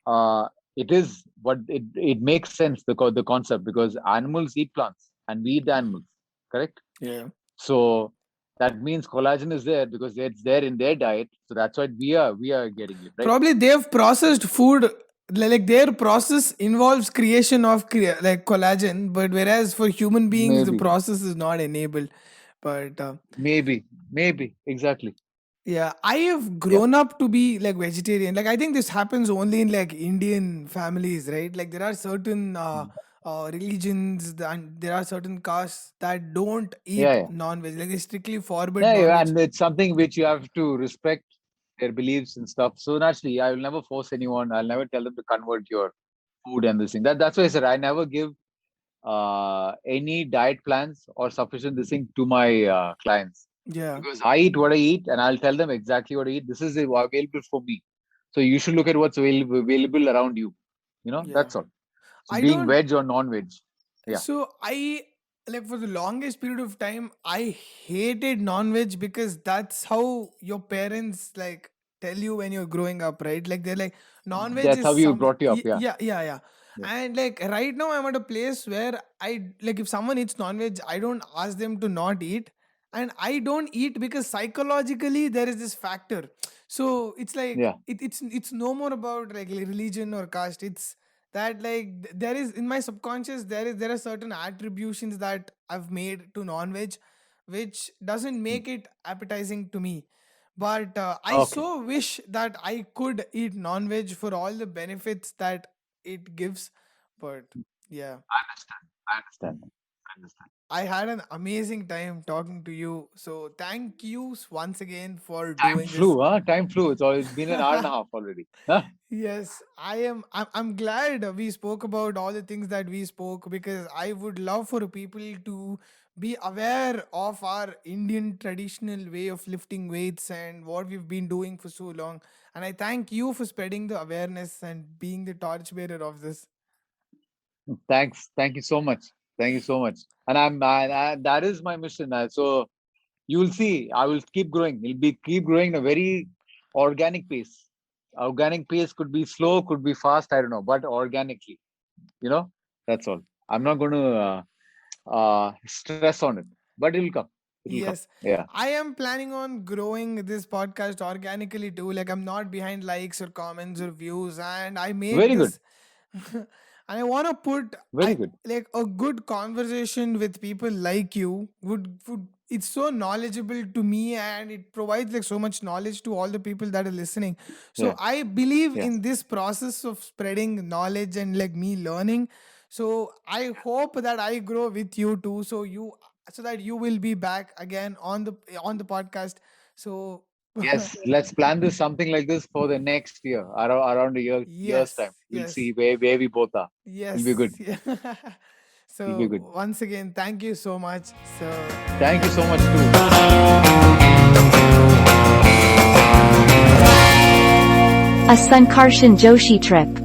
C: uh, it is what it makes sense because the concept because animals eat plants and we eat the animals, correct?
A: Yeah.
C: So that means collagen is there because it's there in their diet. So that's why we are getting it, right?
A: Probably they've processed food, like their process involves creation of like collagen, but whereas for human beings the
C: Maybe,
A: process is not enabled. But
C: maybe, exactly.
A: yeah, I have
C: Yeah.
A: grown up to be like vegetarian. Like I think this happens only in like Indian families, right? Like there are certain
C: Mm.
A: religions and there are certain castes that don't
C: Yeah,
A: eat
C: yeah.
A: non-veg. Like they strictly forbid
C: Yeah, yeah,
A: non-veg.
C: and it's something which you have to respect their beliefs and stuff. So naturally, I will never force anyone. I'll never tell them to convert your food and this thing. That's why I said I never give any diet plans or sufficient this thing to my clients
A: Yeah,
C: because I eat what I eat and I'll tell them exactly what I eat. This is available for me. So you should look at what's available around you. You know,
A: yeah.
C: that's all. So
A: I
C: being
A: don't.
C: veg or non-veg. Yeah.
A: So I like for the longest period of time I hated non-veg because that's how your parents like tell you when you're growing up, right? Like they're like non-veg
C: That's
A: is
C: how you
A: some
C: brought you up. Yeah.
A: yeah, yeah, yeah.
C: Yeah.
A: And like right now I'm at a place where I like if someone eats non-veg, I don't ask them to not eat. And I don't eat because psychologically there is this factor. So it's like
C: Yeah.
A: it's no more about like religion or caste. It's that like there is in my subconscious there are certain attributions that I've made to non-veg which doesn't
C: Mm.
A: make it appetizing to me, but I
C: Okay.
A: so wish that I could eat non-veg for all the benefits that it gives. But yeah,
C: I understand. I understand. I understand.
A: I had an amazing time talking to you. So thank you once again for
C: Time
A: doing this.
C: flew, huh? Time flew. It's been an hour and a half already. Huh?
A: Yes, I'm glad we spoke about all the things that we spoke, because I would love for people to be aware of our Indian traditional way of lifting weights and what we've been doing for so long. And I thank you for spreading the awareness and being the torchbearer of this.
C: Thanks. Thank you so much. Thank you so much. And that is my mission. So you will see, I will keep growing. It'll be keep growing at a very organic pace. Organic pace could be slow, could be fast. I don't know, but organically, you know, that's all. I'm not going to stress on it, but it'll come. It'll come.
A: Yes,
C: Yeah.
A: I am planning on growing this podcast organically too. Like, I'm not behind likes or comments or views, and I make
C: Very good.
A: this. And I want to put
C: Very
A: I
C: good.
A: like a good conversation with people like you. Would it's so knowledgeable to me, and it provides like so much knowledge to all the people that are listening. So
C: Yeah.
A: I believe
C: Yeah.
A: in this process of spreading knowledge and like me learning. So I hope that I grow with you too. So that you will be back again on the podcast. So
C: Yes. Let's plan this something like this for the next year, around a year's time.
A: yes,
C: We'll
A: yes,
C: see where we both are. It'll be good.
A: yes. Yeah.
C: It'll be
A: So
C: good.
A: once again, thank you so much. So
C: Thank you so much too.
B: A Sankarshan Joshi trip.